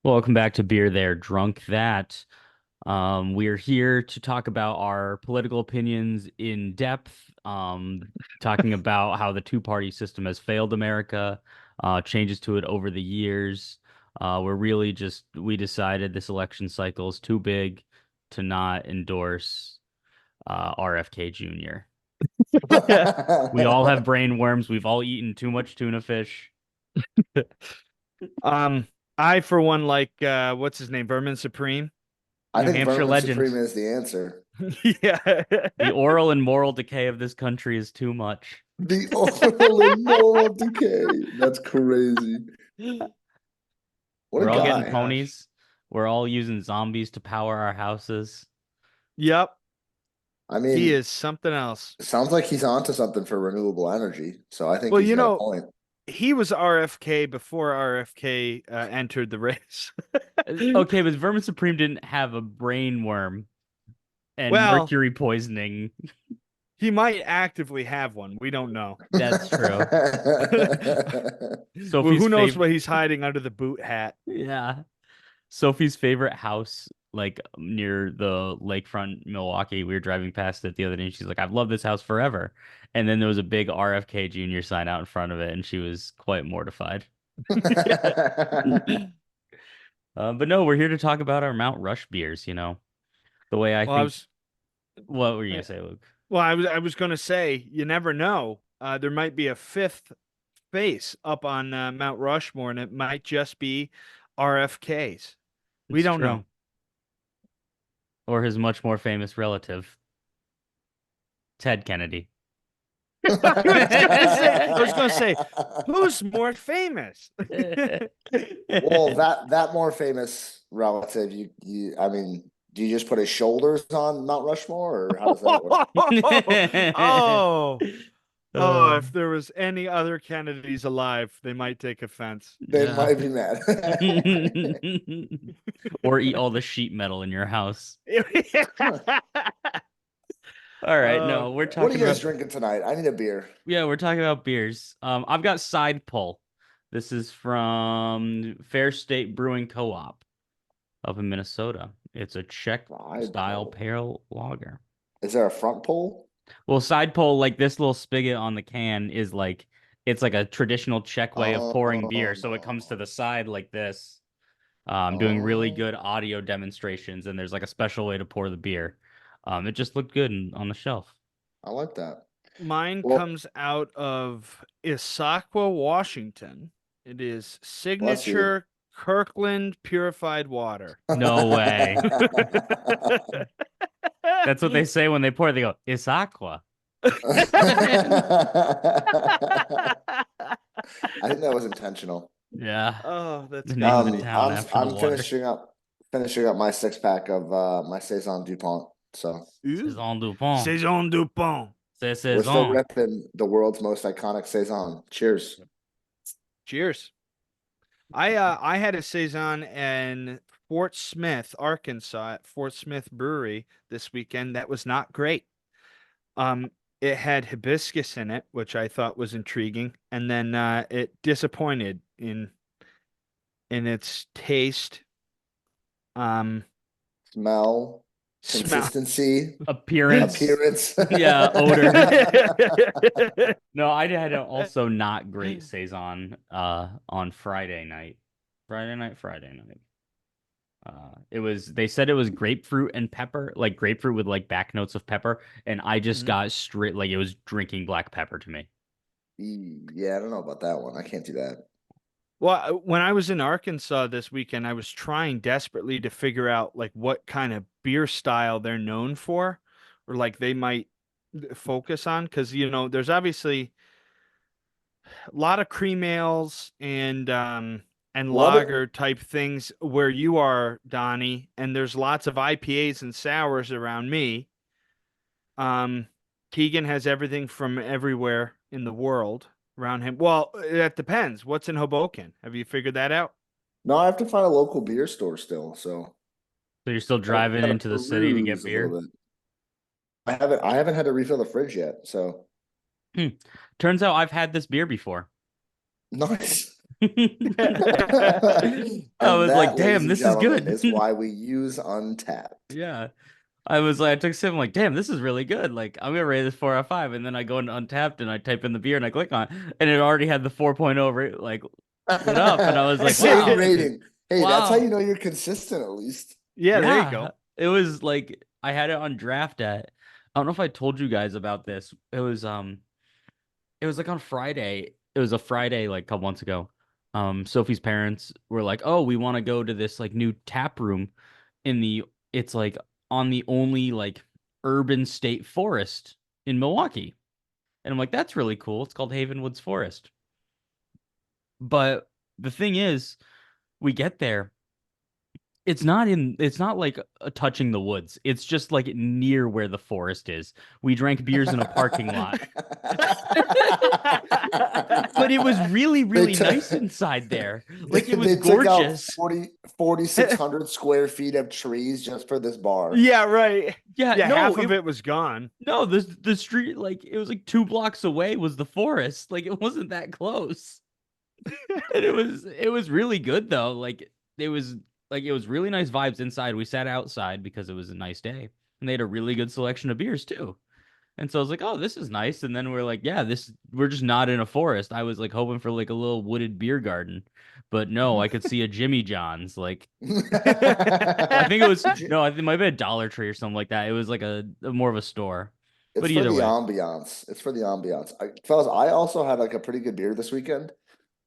Welcome back to Beer There, Drunk That. We're here to talk about our political opinions in depth, talking about how the two-party system has failed America, changes to it over the years. We decided this election cycle is too big to not endorse RFK Jr. We all have brain worms. We've all eaten too much tuna fish. Um, I for one like what's his name? Vermin Supreme. I New think Hampshire Vermin legend. Supreme is the answer. Yeah. The oral and moral decay of this country is too much. The oral and moral decay. That's crazy. What a We're all Oh getting my guy. gosh. ponies. We're all using zombies to power our houses. Yep. I He mean, is something else. it sounds like he's onto something for renewable energy. So I think Well, he's got a point. he was RFK before RFK entered the race. Okay, but Vermin Supreme didn't have a brain worm and Well, mercury poisoning. he might actively have one. We don't know. That's true. Well, Sophie's who knows favorite, what he's hiding under the boot hat? yeah. Sophie's favorite house, like near the lakefront Milwaukee. We were driving past it the other day, and she's like, "I've loved this house forever." And then there was a big RFK Jr. sign out in front of it, and she was quite mortified. But no, we're here to talk about our Mount Rush beers, the way I Well, I think. was What were you gonna uh, say, Luke? I was going to say you never know. There might be a fifth face up on Mount Rushmore, and it might just be RFK's. We It's don't true. know. Or his much more famous relative, Ted Kennedy. I was gonna say, who's more famous? Well, that more famous relative, I mean, do you just put his shoulders on Mount Rushmore, or how does that work? Oh, Uh, if there was any other Kennedys alive, they might take offense. They yeah. might be mad. Or eat all the sheet metal in your house. All right, Oh no, we're What are talking you guys about drinking tonight? I need a beer. yeah, we're talking about beers. I've got Side Pull. This is from Fair State Brewing Co-op up in Minnesota. It's a Czech Side style pole. pale lager. Is there a front pole? Well, Side Pull, like this little spigot on the can is like it's like a traditional Czech way of pouring beer. So it comes to Oh, the side like this. Doing really oh, good audio demonstrations, and there's like a special way to pour the beer. It just looked good on the shelf. I like that. Mine Well, comes out of Issaquah, Washington. It is bless you. signature Kirkland purified water. No way. That's what they say when they pour it. They go, "It's aqua." I think that was intentional. Yeah, Oh, that's the good name to of the me. town I'm after the I'm water. finishing up my 6 pack of my Saison Dupont. So Ooh. Saison Dupont. Saison Dupont. C'est we're still saison. repping the world's most iconic Saison. Cheers. Cheers. I had a saison in Fort Smith, Arkansas, at Fort Smith Brewery this weekend. That was not great. Um, it had hibiscus in it, which I thought was intriguing, and then it disappointed in its taste, um, Smell, smell. consistency, Appearance. appearance. Yeah, odor. No, I had an also not great saison on Friday night. Friday night. They said it was grapefruit and pepper, like grapefruit with like back notes of pepper, and I just Mhm. got straight like it was drinking black pepper to me. Yeah, I don't know about that one. I can't do that. Well, when I was in Arkansas this weekend, I was trying desperately to figure out like what kind of beer style they're known for, or like they might focus on, because there's obviously a lot of cream ales and What it, lager type things where you are, Donnie, and there's lots of IPAs and sours around me. Um, Keegan has everything from everywhere in the world around him. Well, that depends. What's in Hoboken? Have you figured that out? No, I have to find a local beer store still. So So you're still driving gotta into the city to get peruse a little beer? bit. I haven't had to refill the fridge yet. So Hmm. Turns out I've had this beer before. nice. I And was like, that, damn, ladies and this is gentlemen, good. is why we use Untapped. Yeah. I was like, I took a sip. I'm like, damn, this is really good. Like, I'm gonna rate this 4 out of 5. And then I go into Untapped and I type in the beer and I click on it, and it already had the 4.0 rate, like lit up. And I was like, Same wow, rating. Hey, that's how you wow. know you're consistent, at least. Yeah, there you Yeah. go. It was like I had it on draft at, I don't know if I told you guys about this. It was like on Friday. It was a Friday like a couple months ago. Sophie's parents were like, "Oh, we want to go to this like new tap room in the it's like on the only like urban state forest in Milwaukee." And I'm like, "That's really cool. It's called Haven Woods Forest." But the thing is, we get there, it's not like touching the woods. It's just like near where the forest is. We drank beers in a parking lot. But it was really, They really took nice inside there. they, Like it was they took out gorgeous. 4,600 square feet of trees just for this bar. Yeah, right. Yeah, Yeah, no, half of it was gone. no, the street, like it was like 2 blocks away was the forest. Like it wasn't that close. And it was really good though. It was it was really nice vibes inside. We sat outside because it was a nice day. And they had a really good selection of beers too. And so I was like, oh, this is nice. And then we're like, yeah, we're just not in a forest. I was like hoping for like a little wooded beer garden. But no, I could see a Jimmy John's. Like I think it was no, I think it might be a Dollar Tree or something like that. It was like a more of a store. It's But for either the way. ambiance. It's for the ambiance. Fellas, I also had like a pretty good beer this weekend.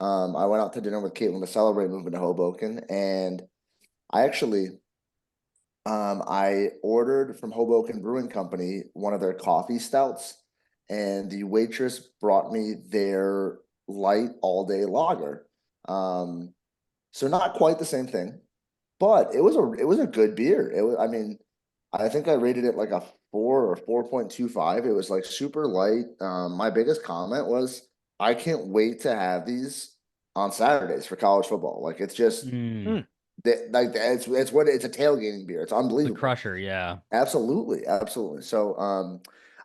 I went out to dinner with Caitlin to celebrate moving to Hoboken, and I actually I ordered from Hoboken Brewing Company one of their coffee stouts, and the waitress brought me their light all day lager. Um, so not quite the same thing, but it was a good beer. It was, I mean, I think I rated it like a 4 or 4.25. It was like super light. My biggest comment was, I can't wait to have these on Saturdays for college football. Like it's just Mm, like it's a tailgating beer. It's the unbelievable. Crusher, yeah. Absolutely, absolutely. So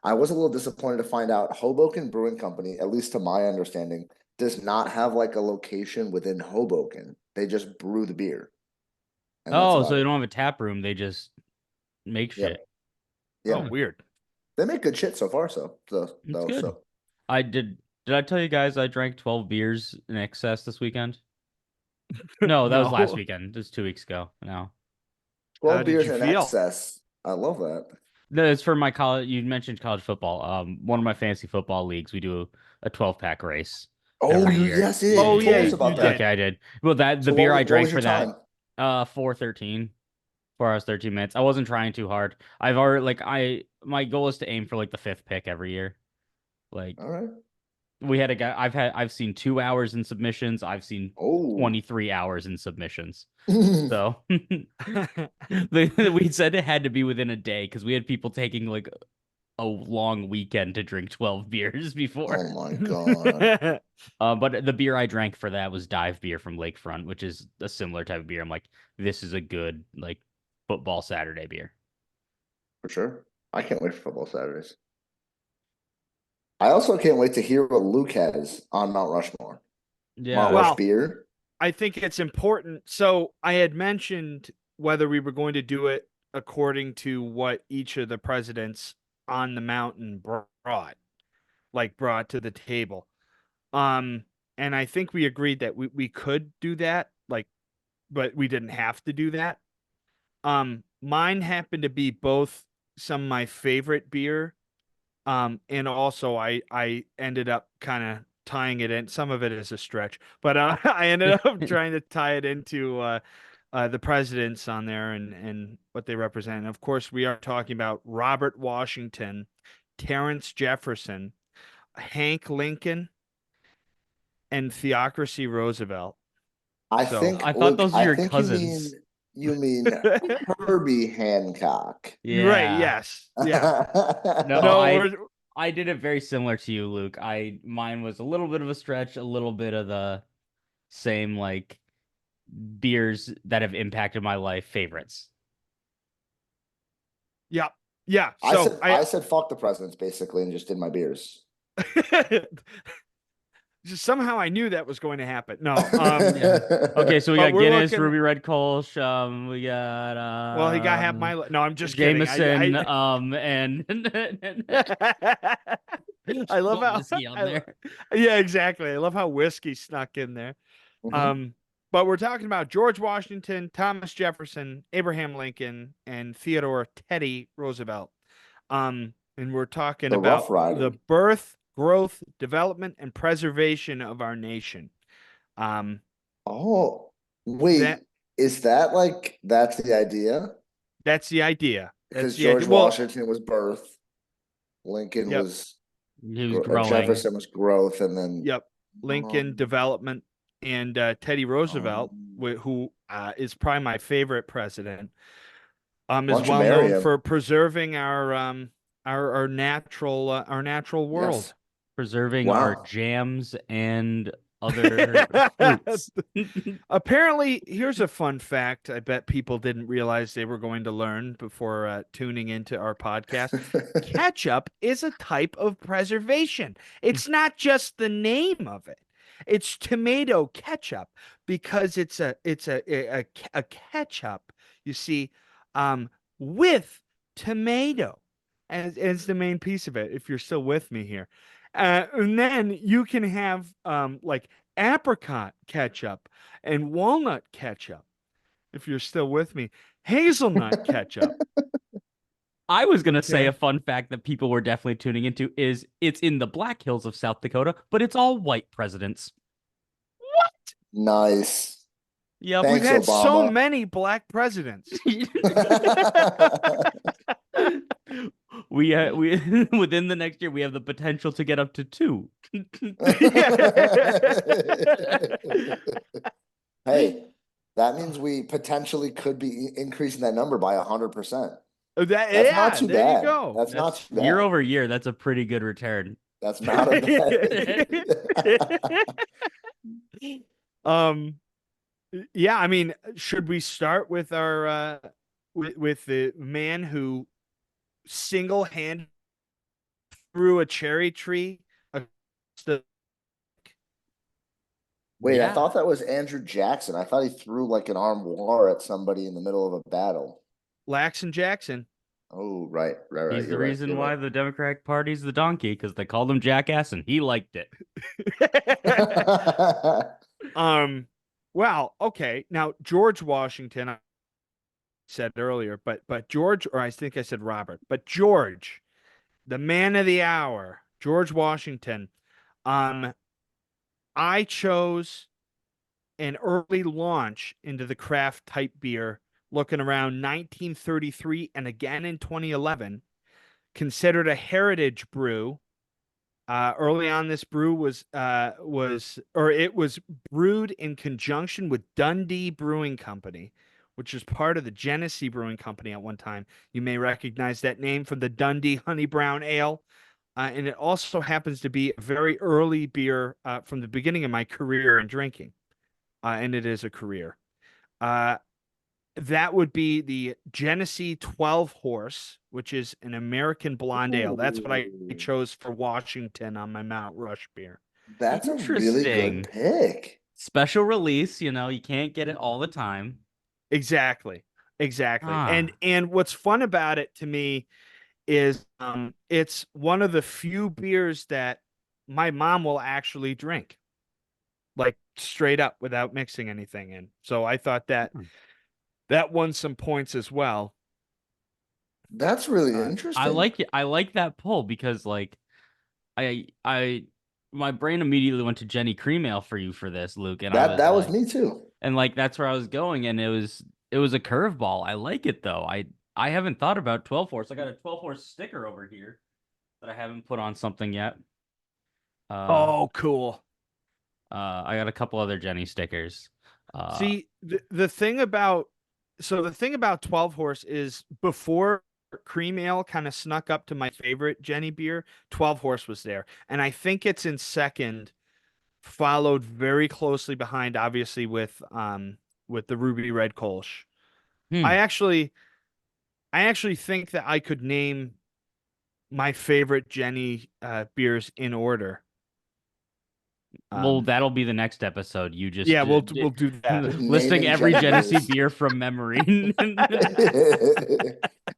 I was a little disappointed to find out Hoboken Brewing Company, at least to my understanding, does not have like a location within Hoboken. They just brew the beer, and that's Oh, so about they it. don't have a tap room. They just make Yep, shit. Oh, yep. Huh, weird. They make good shit so far. it's good. So I did I tell you guys I drank 12 beers in excess this weekend? No, that was last No. weekend. It was 2 weeks ago. No. 'How 12 did beers you in feel? excess. I love that. No, it's for my college. You mentioned college football. One of my fantasy football leagues, we do a 12-pack race Oh, every you year. yes, yeah, Oh, you told yeah, us you about that. Okay, did. I did. Well, the So beer I what drank was your for that, time? 4:13, 4 hours 13 minutes. I wasn't trying too hard. I've already like my goal is to aim for like the fifth pick every year. Like All right. we had a guy. I've seen 2 hours in submissions. I've seen Oh. 23 hours in submissions. So we said it had to be within a day because we had people taking like a long weekend to drink 12 beers Oh before. my God. But the beer I drank for that was dive beer from Lakefront, which is a similar type of beer. I'm like, this is a good like football Saturday beer. For sure. I can't wait for football Saturdays. I also can't wait to hear what Luke has on Mount Rushmore. Mount Yeah. Rush Well, beer. I think it's important. So I had mentioned whether we were going to do it according to what each of the presidents on the mountain brought to the table. Um, and I think we agreed that we could do that, like, but we didn't have to do that. Mine happened to be both some of my favorite beer. And also I ended up kind of tying it in. Some of it is a stretch, but I ended up trying to tie it into the presidents on there and what they represent. And of course, we are talking about Robert Washington, Terrence Jefferson, Hank Lincoln, and Theocracy Roosevelt. I So, think, I thought Luke, those are I your think cousins. you mean Herbie Hancock. right, Yeah. yes, yeah. No, No, I did it very similar to you, Luke. I mine was a little bit of a stretch, a little bit of the same like beers that have impacted my life favorites. yeah, yeah. I So said I said fuck the presidents basically and just did my beers. Just somehow I knew that was going to happen. No, Yeah. Okay, so we but got we're Guinness, looking. Ruby Red Kolsch. We got Well, he got half my. No, I'm just kidding. Jameson. And I love little how whiskey on there. yeah, exactly. I love how whiskey snuck in there. Mhm. But we're talking about George Washington, Thomas Jefferson, Abraham Lincoln, and Theodore Teddy Roosevelt. And we're talking The Rough about the Riders. birth, growth, development, and preservation of our nation. Um, Oh, that wait, is that like that's the idea? that's the idea. That's Because the idea. George Well, Washington was birth, Lincoln yep, was He was growing. Jefferson was growth, and then yep. Lincoln um, development and Teddy Roosevelt, um, who is probably my favorite president, why is don't you well marry known him? for preserving our natural Yes. world. Preserving our Wow. jams and other fruits. Apparently, here's a fun fact I bet people didn't realize they were going to learn before tuning into our podcast. Ketchup is a type of preservation. It's not just the name of it. It's tomato ketchup because it's a ketchup, you see, with tomato as the main piece of it, if you're still with me here. And then you can have like apricot ketchup and walnut ketchup, if you're still with me, hazelnut ketchup. I was gonna say a Okay. fun fact that people were definitely tuning into is it's in the Black Hills of South Dakota, but it's all white presidents. Nice. Yep. We've Thanks, had so Obama. many black presidents. We within the next year we have the potential to get up to two. Hey, that means we potentially could be increasing that number by 100%. That's not Yeah, too there you bad. go. That's not That's too year bad. over year. That's a pretty good return. That's not a bad. um yeah, I mean, should we start with our with the man who single-handed threw a cherry tree across the Wait, I Yeah. thought that was Andrew Jackson. I thought he threw like an armoire at somebody in the middle of a battle. Laxon Jackson? Oh, right, right, right. He's the You're right. reason You're why right. the Democratic Party's the donkey, because they called him Jackass and he liked it. um well, okay. Now George Washington, I said earlier, but George, or I think I said Robert, but George, the man of the hour, George Washington. Um I chose an early launch into the craft type beer looking around 1933 and again in 2011, considered a heritage brew. Early on, this brew was brewed in conjunction with Dundee Brewing Company, which is part of the Genesee Brewing Company at one time. You may recognize that name from the Dundee Honey Brown Ale. And it also happens to be a very early beer from the beginning of my career in drinking. And it is a career. Uh, that would be the Genesee 12 Horse, which is an American blonde ale. That's what I Ooh, chose for Washington on my Mount Rush beer. that's a really good Interesting. pick. Special release, you can't get it all the time. Exactly. Exactly. And Ah. and what's fun about it to me is it's one of the few beers that my mom will actually drink, like straight up without mixing anything in. So I thought that that won some points as well. That's really I interesting. like it. I like that pull because I my brain immediately went to Jenny Cream Ale for you for this, Luke, and I was That was like, me too. and like that's where I was going, and it was a curveball. I like it though. I haven't thought about 12 horse. I got a 12 horse sticker over here that I haven't put on something yet. Uh, Oh, cool. I got a couple other Jenny stickers. Uh, See, the thing about 12 Horse is before Cream Ale kind of snuck up to my favorite Jenny beer, 12 Horse was there. And I think it's in second, followed very closely behind, obviously, with the Ruby Red Kolsch. I hmm. actually I actually think that I could name my favorite Jenny beers in order. Well, that'll be the next episode. You just Yeah, we'll do that. Just listing naming every Jenny Genesee beers. beer from memory.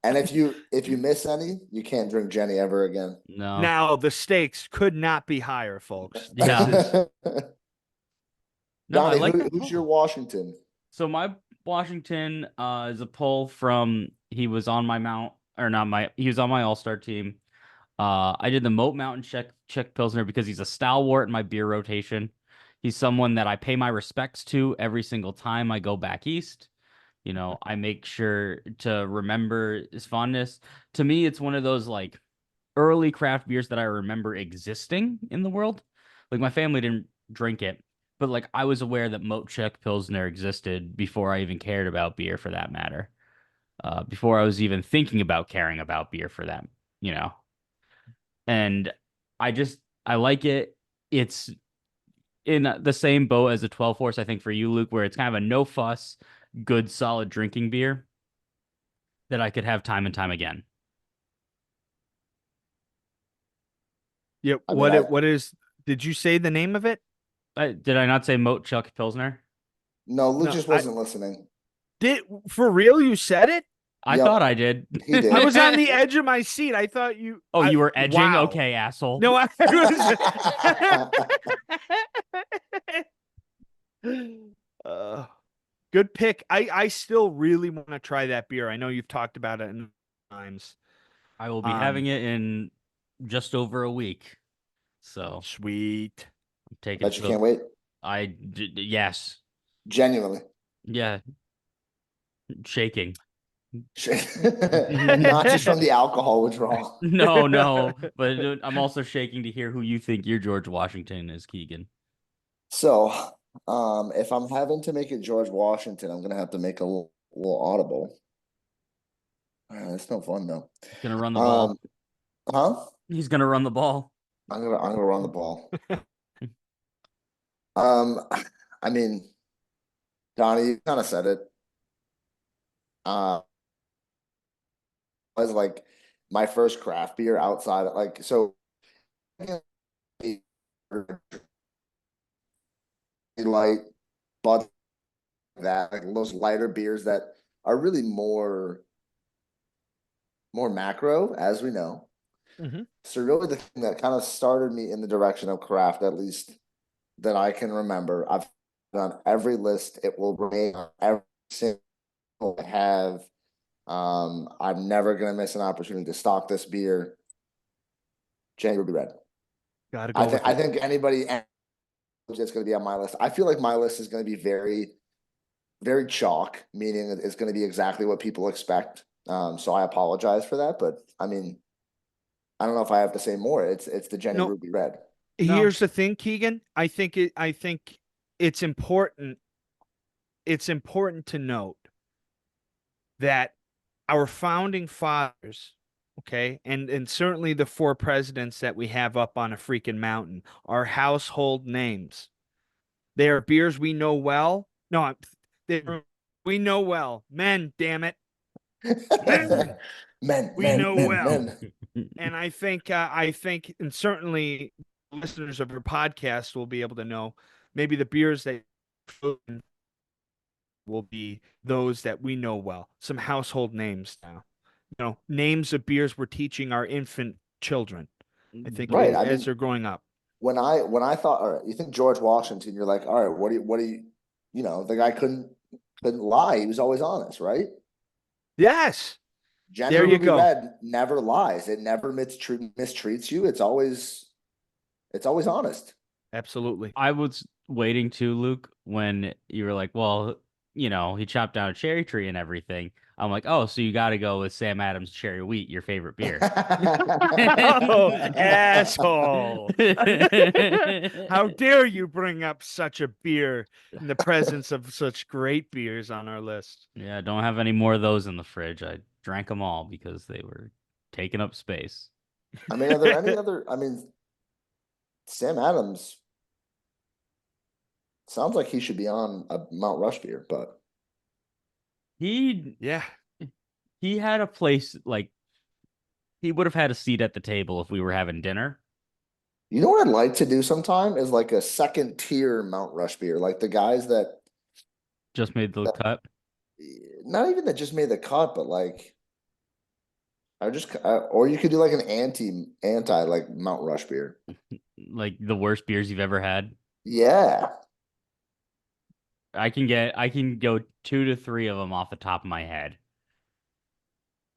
And if you miss any, you can't drink Jenny ever again. No. Now the stakes could not be higher, folks. Yeah. This is No, I Donnie, like that who's call. your Washington? So my Washington is a pull from he was on my mount or not my he was on my all-star team. I did the Moat Mountain Czech Pilsner because he's a stalwart in my beer rotation. He's someone that I pay my respects to every single time I go back east. You know, I make sure to remember his fondness. To me, it's one of those like early craft beers that I remember existing in the world. Like my family didn't drink it, but like I was aware that Moat Czech Pilsner existed before I even cared about beer for that matter. Before I was even thinking about caring about beer for that, you know. And I like it. It's in the same boat as a 12 Force, I think, for you, Luke, where it's kind of a no fuss, good, solid drinking beer that I could have time and time again. yeah. I mean, What is? Did you say the name of it? Did I not say Moat Chuck Pilsner? no, Luke No, just I wasn't listening. did for real. You said it. I Yep, thought I did. he did. I was on the edge of my seat. I thought you. Oh, you were edging? Wow. Okay, asshole. No, I was. Good pick. I still really want to try that beer. I know you've talked about it times. I will be having it in just over a week. So Sweet. I'm taking Bet you can't wait. yes. Genuinely. Yeah. Shaking. Not just from the alcohol withdrawal. No, but I'm also shaking to hear who you think your George Washington is, Keegan. So, if I'm having to make it George Washington, I'm gonna have to make a little audible. It's no fun though. He's gonna run the ball. Huh? He's gonna run the ball. I'm gonna run the ball. Um, I mean, Donnie, you kind of said it. Was like my first craft beer outside, like so. Light, but that like those lighter beers that are really more macro, as we know. Mhm. So really, the thing that kind of started me in the direction of craft, at least that I can remember, I've done every list. It will remain on every single I have. I'm never gonna miss an opportunity to stock this beer. January Ruby Red. Gotta go with I it. think anybody that's going to be on my list. I feel like my list is going to be very, very chalk, meaning it's going to be exactly what people expect. So I apologize for that, but I mean, I don't know if I have to say more. It's the Jenny No, Ruby Red. here's the thing, Keegan. I think it's important. It's important to note that our founding fathers, okay, and certainly the four presidents that we have up on a freaking mountain are household names. They are beers we know well. No, we know well. Men, damn it. We know well. Men. And I think, and certainly listeners of your podcast will be able to know maybe the beers that will be those that we know well. Some household names now. Names of beers we're teaching our infant children. I think Right. I as mean, they're growing up. when I thought, all right, you think George Washington, you're like, all right, what do you know, the guy couldn't lie. He was always honest, right? Yes. Jenny There you Ruby go. Red never lies. It never mistreats you. It's always honest. Absolutely. I was waiting to, Luke, when you were like, well, he chopped down a cherry tree and everything. I'm like, oh, so you got to go with Sam Adams Cherry Wheat, your favorite beer. Oh, asshole. How dare you bring up such a beer in the presence of such great beers on our list? Yeah, don't have any more of those in the fridge. I drank them all because they were taking up space. I mean, are there any other? I mean, Sam Adams sounds like he should be on a Mount RushBeer, but Yeah. He had a place like he would have had a seat at the table if we were having dinner. You know what I'd like to do sometime is like a second tier Mount RushBeer, like the guys Just made the that cut. not even that just made the cut, but like or you could do like an anti like Mount RushBeer. Like the worst beers you've ever had. Yeah. I can go 2 to 3 of them off the top of my head,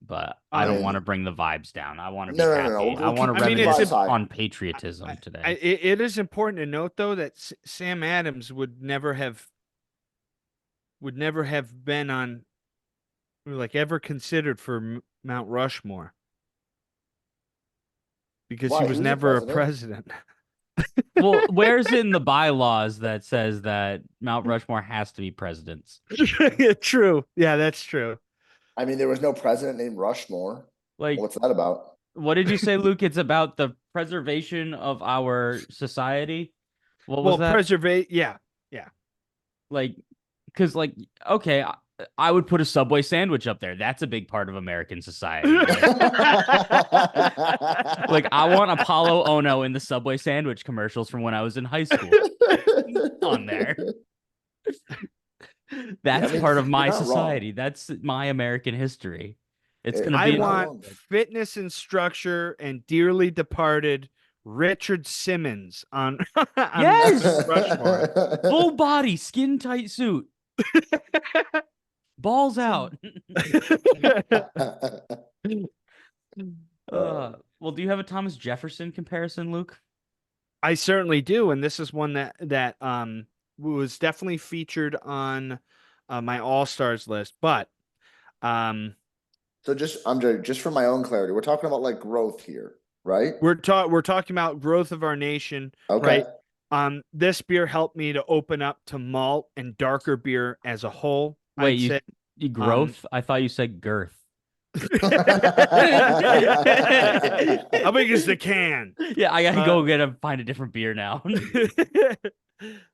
but I I don't Um, want mean, to bring the vibes down. I want to be no. happy. I We'll want to keep I mean, the it's reminisce vibes imp- high. on patriotism today. it is important to note though that Sam Adams would never have been on like ever considered for Mount Rushmore because he Why? He was was a never a president. president. Well, where's it in the bylaws that says that Mount Rushmore has to be presidents? True. Yeah, that's true. I mean, there was no president named Rushmore. Like, What's that about? what did you say, Luke? It's about the preservation of our society. What was Well, that? yeah, yeah. Like, because, like, okay, I would put a Subway sandwich up there. That's a big part of American society. Like I want Apollo Ono in the Subway sandwich commercials from when I was in high school on there. Yeah, I That's mean, part of you're my not wrong. society. That's my American history. It's gonna I You're be not want wrong, bud. fitness and structure and dearly departed Richard Simmons on on yes, Rushmore. full body, skin tight suit, balls out. Well, do you have a Thomas Jefferson comparison, Luke? I certainly do, and this is one that was definitely featured on my All Stars list. But um, So just for my own clarity, we're talking about like growth here, right? we're talking about growth of our nation, Okay. right? This beer helped me to open up to malt and darker beer as a whole. Wait, I'd say. you Um, growth? I thought you said girth. How big is the can? Yeah, I gotta Uh, go find a different beer now.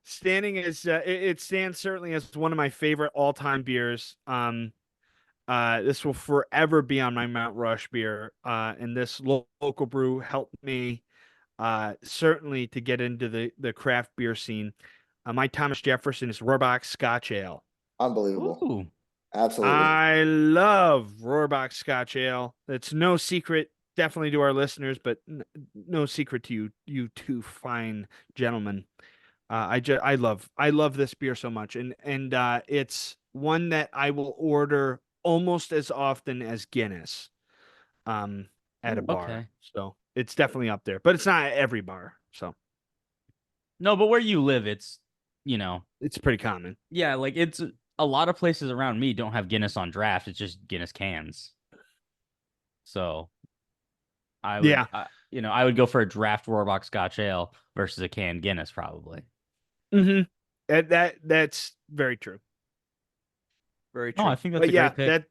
standing as it stands certainly as one of my favorite all-time beers. This will forever be on my Mount Rush beer. And this local brew helped me certainly to get into the craft beer scene. My Thomas Jefferson is Rohrbach Scotch Ale. Unbelievable. Ooh. Absolutely. I love Rohrbach Scotch Ale. It's no secret, definitely to our listeners, but no secret to you two fine gentlemen. I love this beer so much, and it's one that I will order almost as often as Guinness, at a Ooh. bar. Okay. So it's definitely up there, but it's not at every bar. So No, but where you live, it's, you know, it's pretty common. yeah, like it's a lot of places around me don't have Guinness on draft. It's just Guinness cans. So Yeah. I would go for a draft Rohrbach Scotch Ale versus a canned Guinness probably. Mm-hmm. That's very true. Very No, true. I think that's But a yeah, great pick.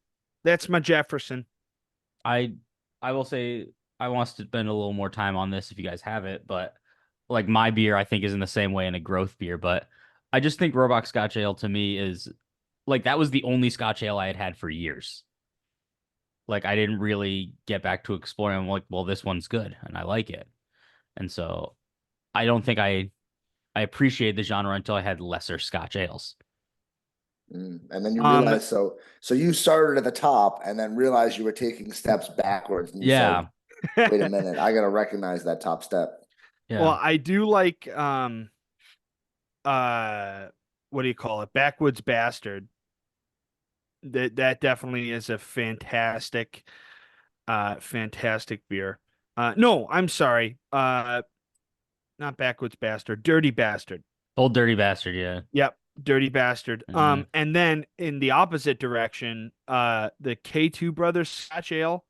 that's my Jefferson. I I will say I want to spend a little more time on this if you guys have it, but like my beer, I think is in the same way in a growth beer, but I just think Roebuck Scotch Ale to me is like that was the only Scotch Ale I had had for years. Like I didn't really get back to exploring. I'm like, well, this one's good and I like it, and so I don't think I appreciated the genre until I had lesser Scotch ales. And then you Um, realize so you started at the top and then realized you were taking steps backwards and you said, Yeah, wait a minute, I gotta recognize that top step. well, yeah. I do like what do you call it? Backwoods Bastard. That definitely is a fantastic beer. No, I'm sorry. Not Backwoods Bastard, Dirty Bastard. Old dirty bastard. Yeah. Yep, Dirty Bastard. Uh, And then in the opposite direction, the K2 Brothers Scotch Ale,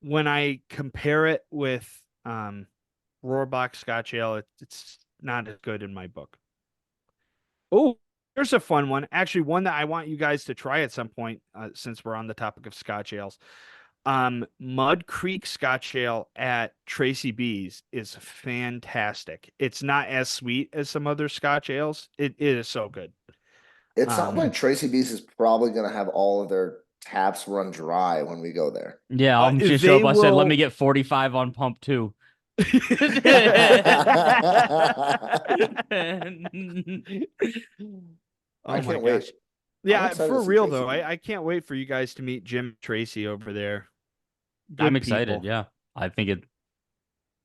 when I compare it with Rohrbach Scotch Ale, it's not as good in my book. Oh, here's a fun one. Actually, one that I want you guys to try at some point, since we're on the topic of Scotch ales. Mud Creek Scotch Ale at Tracy B's is fantastic. It's not as sweet as some other Scotch ales. It is so good. It sounds like Um, Tracy Beast is probably gonna have all of their taps run dry when we go there. yeah. I'm just show they up. I said, let me will get 45 on pump two. Oh I my can't wait. gosh. I'm Yeah, excited to for see real Tracy. though, I can't wait for you guys to meet Jim and Tracy over there. I'm Good excited. people. Yeah. I think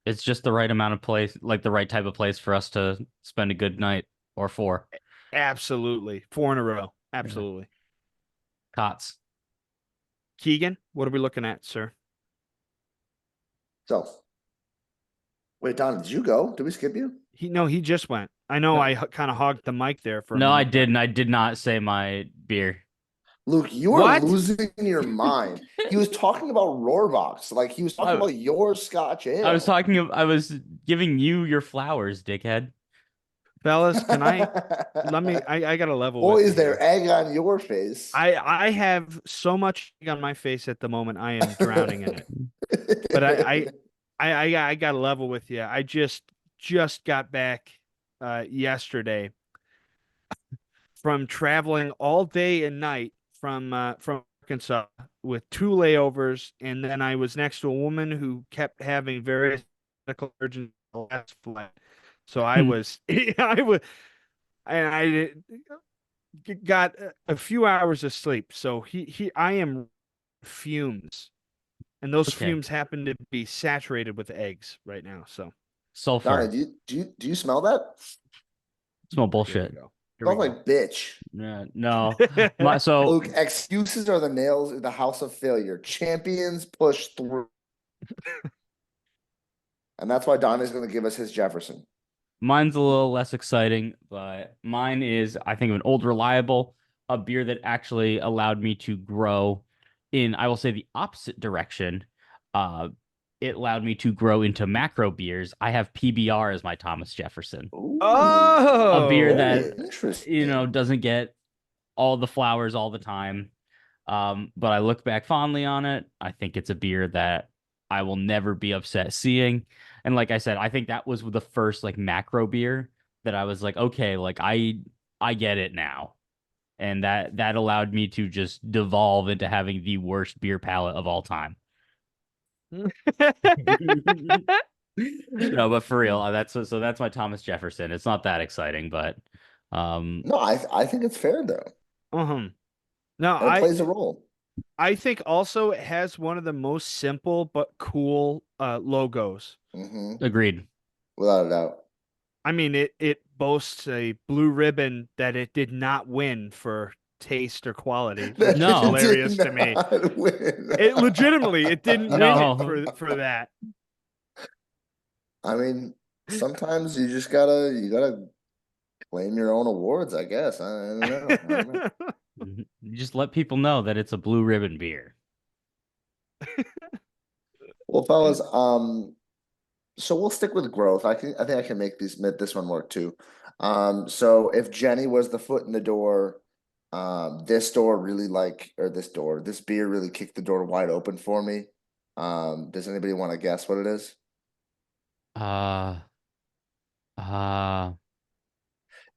it's just the right amount of place, like the right type of place for us to spend a good night or four. Absolutely. 4 in a row. Yeah. Absolutely. Cots. Keegan, what are we looking at, sir? So, wait, Don, did you go? Did we skip you? He just went. I know No. I kind of hogged the mic there for a No, I minute there. didn't. I did not say my beer. Luke, you are What? losing your mind. He was talking about Rohrbox, like he was talking I, about your Scotch I was ale. talking. I was giving you your flowers, dickhead. Fellas, can I let me I got to level Boy, with you is there here. egg on your face. I have so much on my face at the moment. I am drowning in it. But I got to level with you. I just got back yesterday from traveling all day and night from Arkansas with 2 layovers, and then I was next to a woman who kept having various medical emergencies on the last flight. So I was I was and I got a few hours of sleep. So I am fumes, and those Okay. fumes happen to be saturated with eggs right now. So Donnie, Sulfur. do you smell that? Smell here we bullshit. go. Here we Smells go. like bitch. No. So Luke, excuses are the nails in the house of failure. Champions push through. And that's why Donnie's going to give us his Jefferson. mine's a little less exciting, but mine is, I think, of an old reliable, a beer that actually allowed me to grow in, I will say, the opposite direction. Uh, it allowed me to grow into macro beers. I have PBR as my Thomas Jefferson, Ooh, a beer Oh, very that, interesting. doesn't get all the flowers all the time. But I look back fondly on it. I think it's a beer that I will never be upset seeing. And like I said, I think that was the first like macro beer that I was like, okay, like I get it now. And that allowed me to just devolve into having the worst beer palate of all time. No, but for real, that's my Thomas Jefferson. It's not that exciting, but um No, I think it's fair though. uh-huh. No, And it plays a role. I think also it has one of the most simple but cool logos. Hmm. agreed. Without a doubt. I mean, it boasts a blue ribbon that it did not win for taste or quality, which is No. Did hilarious to me. not win. It legitimately, it didn't win it No. for that. I mean, sometimes you gotta claim your own awards, I guess. I don't know. I don't know. Just let people know that it's a blue ribbon beer. Well, fellas, so we'll stick with growth. I think I can make this one work too. So if Jenny was the foot in the door, this beer really kicked the door wide open for me. Does anybody want to guess what it is? Uh, uh,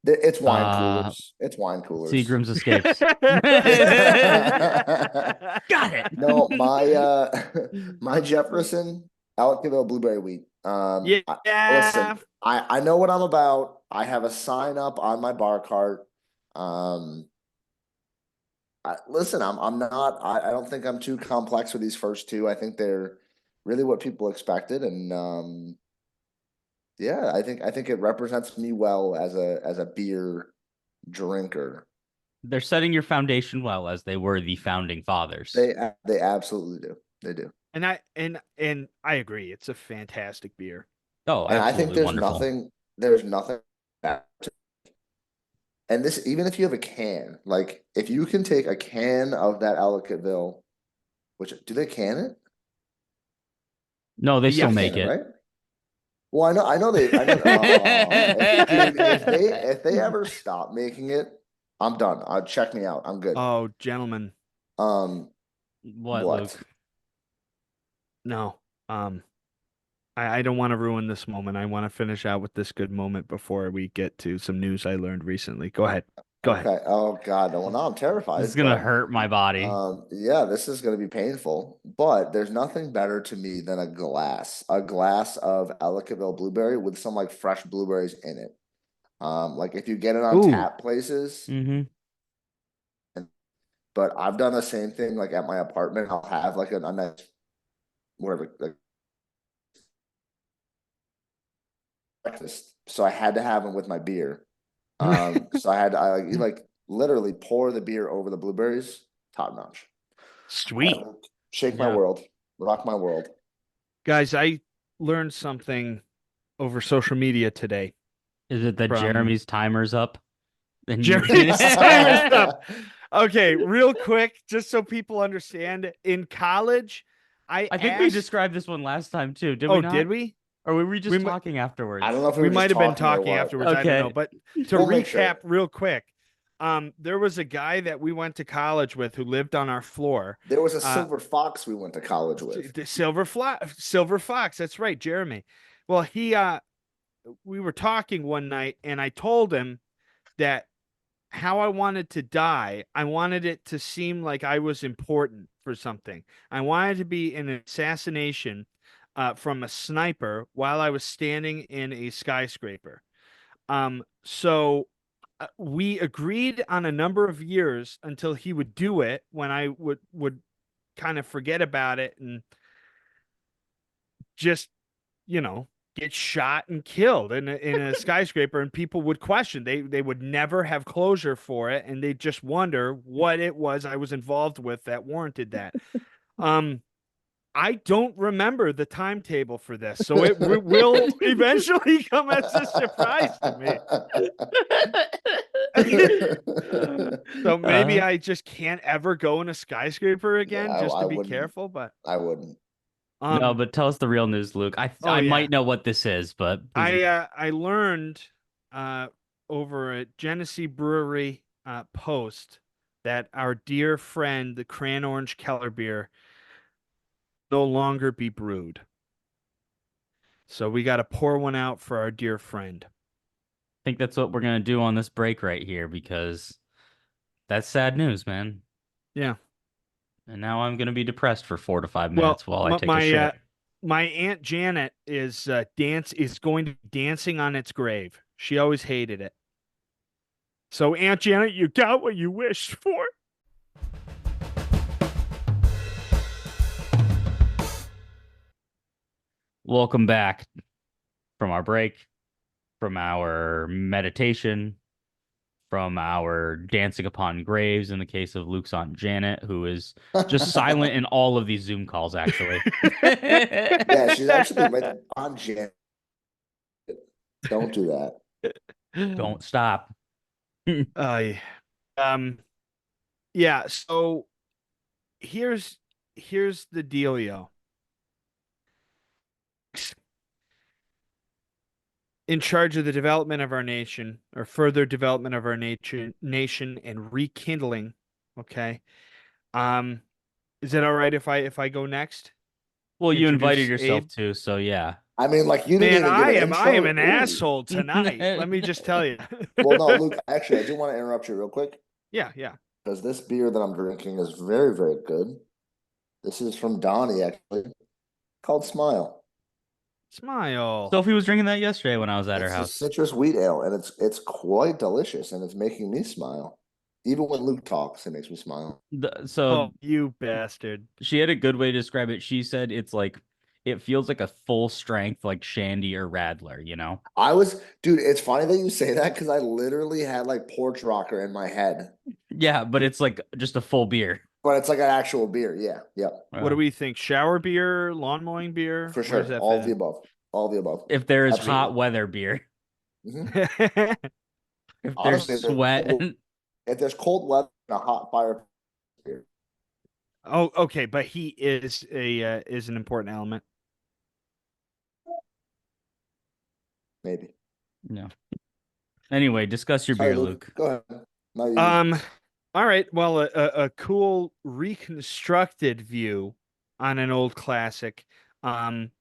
It's wine uh, coolers. It's wine coolers. Seagram's Escapes. Got it. No, my my Jefferson, Alakaville blueberry wheat. Yeah. Listen, I know what I'm about. I have a sign up on my bar cart. Um, listen, I'm not. I don't think I'm too complex with these first two. I think they're really what people expected, and yeah, I think it represents me well as a beer drinker. They're setting your foundation well as they were the founding fathers. They absolutely do. They do. And I agree. It's a fantastic beer. Oh, And I think absolutely wonderful. there's nothing bad to- and this even if you have a can, like if you can take a can of that Ellicottville, which do they can it? No, they They still Yes. can make it, it. right? Well, I know oh, dude, if they ever stop making it, I'm done. Check me out. I'm good. Oh, gentlemen. Um, What, what? Luke? No. I don't want to ruin this moment. I want to finish out with this good moment before we get to some news I learned recently. Go ahead. Go ahead. Okay. Oh God. Well, now I'm This terrified. is gonna But hurt my body. yeah, this is going to be painful. But there's nothing better to me than a glass of Ellicottville blueberry with some like fresh blueberries in it. Like if you get it on Ooh, tap places, Mm-hmm. but I've done the same thing. Like at my apartment, I'll have like a nice whatever like breakfast. So I had to have them with my beer. So I like literally pour the beer over the blueberries, top notch. sweet. Shake my Yeah. world, rock my world. Guys, I learned something over social media today Is it that from Jeremy's timer's up? Then you Jerry's timer's up. Okay, real quick, just so people understand, in college, I I think we asked, described this one last time too, did we oh, not? did we? Or were we We just mi- talking I don't afterwards? know if we we were just might have been talking or talking what. afterwards. I don't know. Okay. But to We'll make recap sure. real quick, there was a guy that we went to college with who lived on our floor. There was a Uh, silver fox we went to college with. the Silver Fox. That's right, Jeremy. Well, we were talking one night, and I told him that how I wanted to die, I wanted it to seem like I was important for something. I wanted to be an assassination from a sniper while I was standing in a skyscraper. So we agreed on a number of years until he would do it when I would kind of forget about it and just, get shot and killed in a skyscraper, and people would question. They would never have closure for it, and they just wonder what it was I was involved with that warranted that. Um, I don't remember the timetable for this, so it will eventually come as a surprise to me. So maybe Uh, I just can't ever go in a skyscraper Yeah, again, just I to be wouldn't. careful. But I wouldn't. no, um, but tell us the real news, Luke. oh I yeah, might know what this is, but please. I learned over at Genesee Brewery post that our dear friend, the Cran Orange Keller beer, no longer be brewed. So we got to pour one out for our dear friend. Think that's what we're gonna do on this break right here because that's sad news, man. Yeah. And now I'm gonna be depressed for 4 to 5 minutes Well, while I my take a my, shit. my Aunt Janet is going to be dancing on its grave. She always hated it. So Aunt Janet, you got what you wished for. Welcome back from our break, from our meditation, from our dancing upon graves in the case of Luke's Aunt Janet, who is just silent in all of these Zoom calls, actually. Yeah, she's actually right on Jan. Don't do that. Don't stop. Uh, um, yeah. So here's the dealio. In charge of the development of our nation, or further development of our nation and rekindling. Okay. Um, is it all right if I go next? Well, you invited Introduce yourself Abe. too, so yeah. I mean, like you didn't Man, even give an I am intro. an Ooh. asshole tonight. Let me just tell you. Well, no, Luke. Actually, I do want to interrupt you real quick Yeah, yeah. because this beer that I'm drinking is very, very good. This is from Donnie, actually, called Smile. Smile. Sophie was drinking that yesterday when I was at her It's a house. citrus wheat ale, and it's quite delicious, and it's making me smile. Even when Luke talks, it makes me smile. So Oh, you bastard. she had a good way to describe it. She said it's like it feels like a full strength like Shandy or Radler, you know? Dude, it's funny that you say that because I literally had like porch rocker in my head, Yeah, but it's like just a full beer. but it's like an actual beer. Yeah, yeah, What do we think? Shower beer, lawn mowing beer? for Where does sure. that All fit of the in? above. All of the above. If there is Absolutely. hot weather beer, Mhm. if there's Honestly, sweat, if there's cold weather and a hot fire beer, Oh, okay, but heat is an important element. maybe. no. Anyway, discuss your Sorry, beer, Luke. Luke. Go ahead. No, you. All right. Well, a cool reconstructed view on an old classic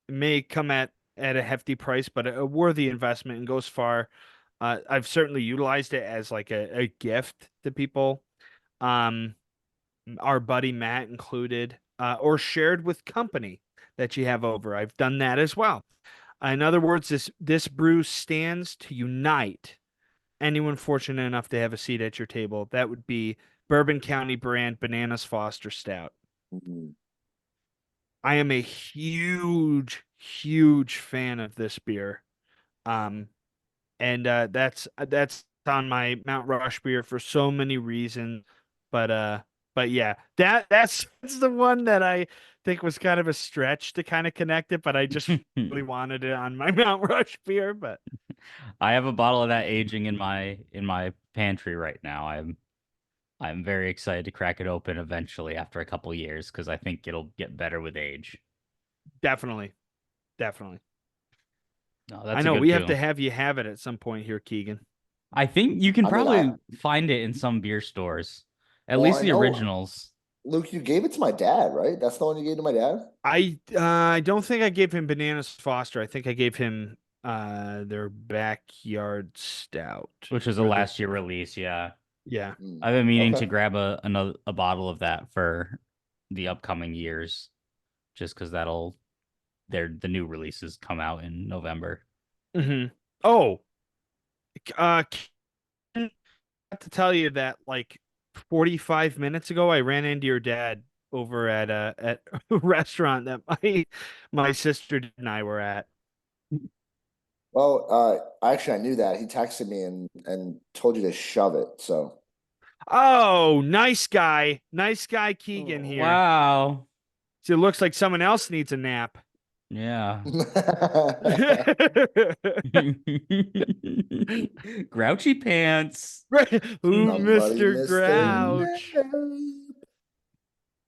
may come at a hefty price, but a worthy investment and goes far. I've certainly utilized it as like a gift to people. Um, our buddy Matt included, or shared with company that you have over. I've done that as well. In other words, this brew stands to unite anyone fortunate enough to have a seat at your table. That would be Bourbon County brand Bananas Foster Stout. Mhm. I am a huge fan of this beer. Um, and that's on my Mount Rush beer for so many reasons. But but yeah, that's the one that I think was kind of a stretch to kind of connect it, but I just really wanted it on my Mount Rush beer. But I have a bottle of that aging in my pantry right now. I'm very excited to crack it open eventually after a couple years because I think it'll get better with age. definitely, definitely. No, I that's a know good we have too. to have you have it at some point here, Keegan. I think you can I mean, I probably find it in some beer stores, at well, least I the know, originals. Luke, you gave it to my dad, right? That's the one you gave to my dad? I don't think I gave him Bananas Foster. I think I gave him their backyard stout Which was a or the last year release, yeah. yeah. I've been meaning to Okay. grab a bottle of that for the upcoming years, just because the new releases come out in November. Hmm. Oh, Ken, I have to tell you that like 45 minutes ago, I ran into your dad over at a restaurant that my sister and I were at. Well, actually, I knew that. He texted me and told you to shove it. So, Oh, nice guy, Keegan Oh, here. wow. So it looks like someone else needs a nap. Yeah. Grouchy pants. Ooh, somebody Mr. missed their Grouch. nap.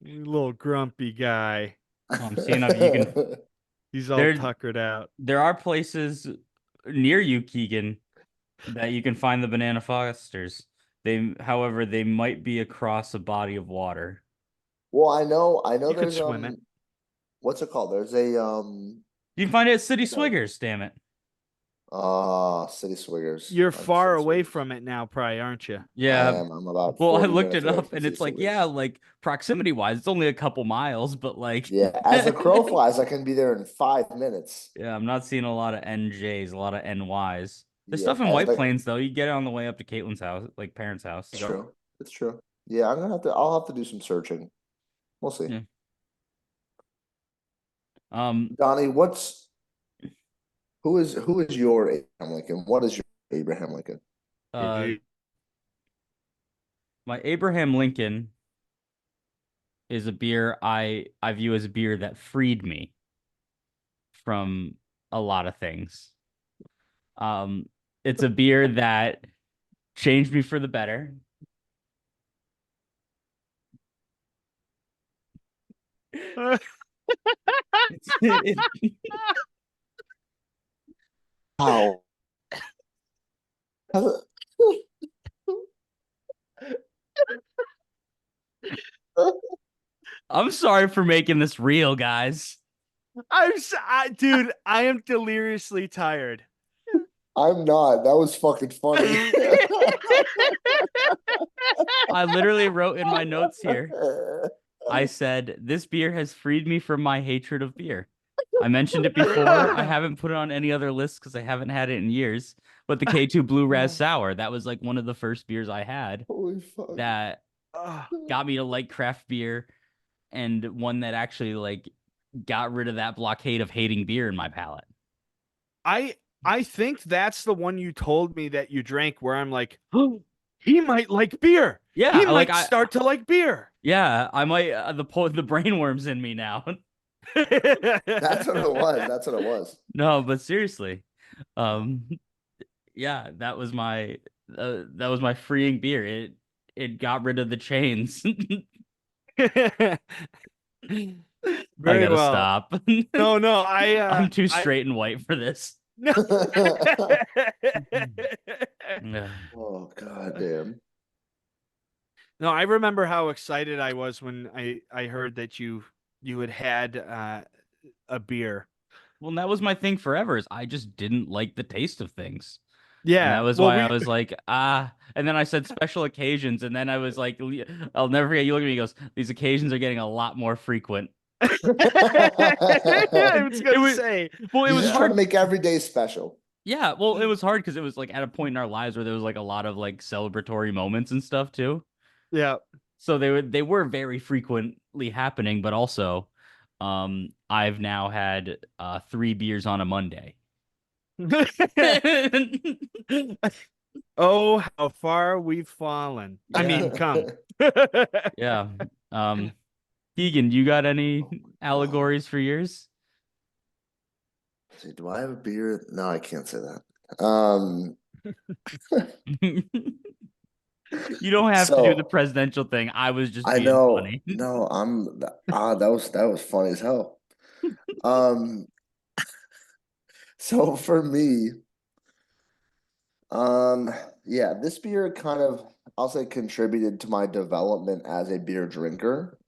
You little grumpy guy. Oh, I'm seeing if you can He's all there tuckered out. there are places near you, Keegan, that you can find the banana fosters. However, they might be across a body of water. Well, I know You could there's swim it. what's it called? There's a You can find it at City like Swiggers, damn it. City Swiggers. You're Like far City away Swiggers. from it now, probably, aren't you? I Yeah. am. I'm about Well, I 40 looked minutes it away up from and City it's like, yeah, Swiggers. like proximity wise, it's only a couple miles, but like Yeah, as a crow flies, I can be there in 5 minutes. yeah, I'm not seeing a lot of NJs, a lot of NYs. There's Yeah, stuff in as White the Plains though. You get it on the way up to Caitlin's house, like parents' house. it's true. It's true. Yeah, I'll have to do some searching. We'll see. Yeah. Um, Donnie, who is your Abraham Lincoln? What is your Abraham Lincoln? uh, my Abraham Lincoln is a beer I view as a beer that freed me from a lot of things. Um, it's a beer that changed me for the better. It, How? I'm sorry for making this real, guys. Dude, I am deliriously tired. I'm not. That was fucking funny. I literally wrote in my notes here. I said, "This beer has freed me from my hatred of beer." I mentioned it before. I haven't put it on any other list because I haven't had it in years. But the K2 Blue Raz Sour, that was like one of the first beers I had Holy fuck. that got me to like craft beer and one that actually like got rid of that blockade of hating beer in my palate. I I think that's the one you told me that you drank where I'm like, oh, he might like beer. He Yeah, like might start to like beer. I might the brainworms in me now. That's what it was. That's what it was. No, but seriously. Um yeah, that was my freeing beer. It got rid of the chains. I Very gotta well. stop. No, no, I'm too I straight and white for this. no. Yeah. Oh god damn. No, I remember how excited I was when I heard that you had a beer. Well, that was my thing forever is I just didn't like the taste of things. And that Yeah. was Well, why I was like, ah. And then I said special occasions. And then I was like, I'll never forget. You look at me, he goes, these occasions are getting a lot more frequent. I was It gonna was, say, well, it He's was just trying to hard. make every day special. Yeah. Well, it was hard because it was like at a point in our lives where there was like a lot of like celebratory moments and stuff too. yeah. So they were very frequently happening, but also, I've now had 3 beers on a Monday. Oh, how far we've fallen. I Yeah. mean, come. Yeah. Um, Keegan, you got any Oh my God. allegories for yours? See, do I have a beer? No, I can't say that. You don't have to do the So presidential thing. I was just I being know, funny. no, that was funny as hell. Um, so for me, um, yeah, this beer kind of, I'll say, contributed to my development as a beer drinker.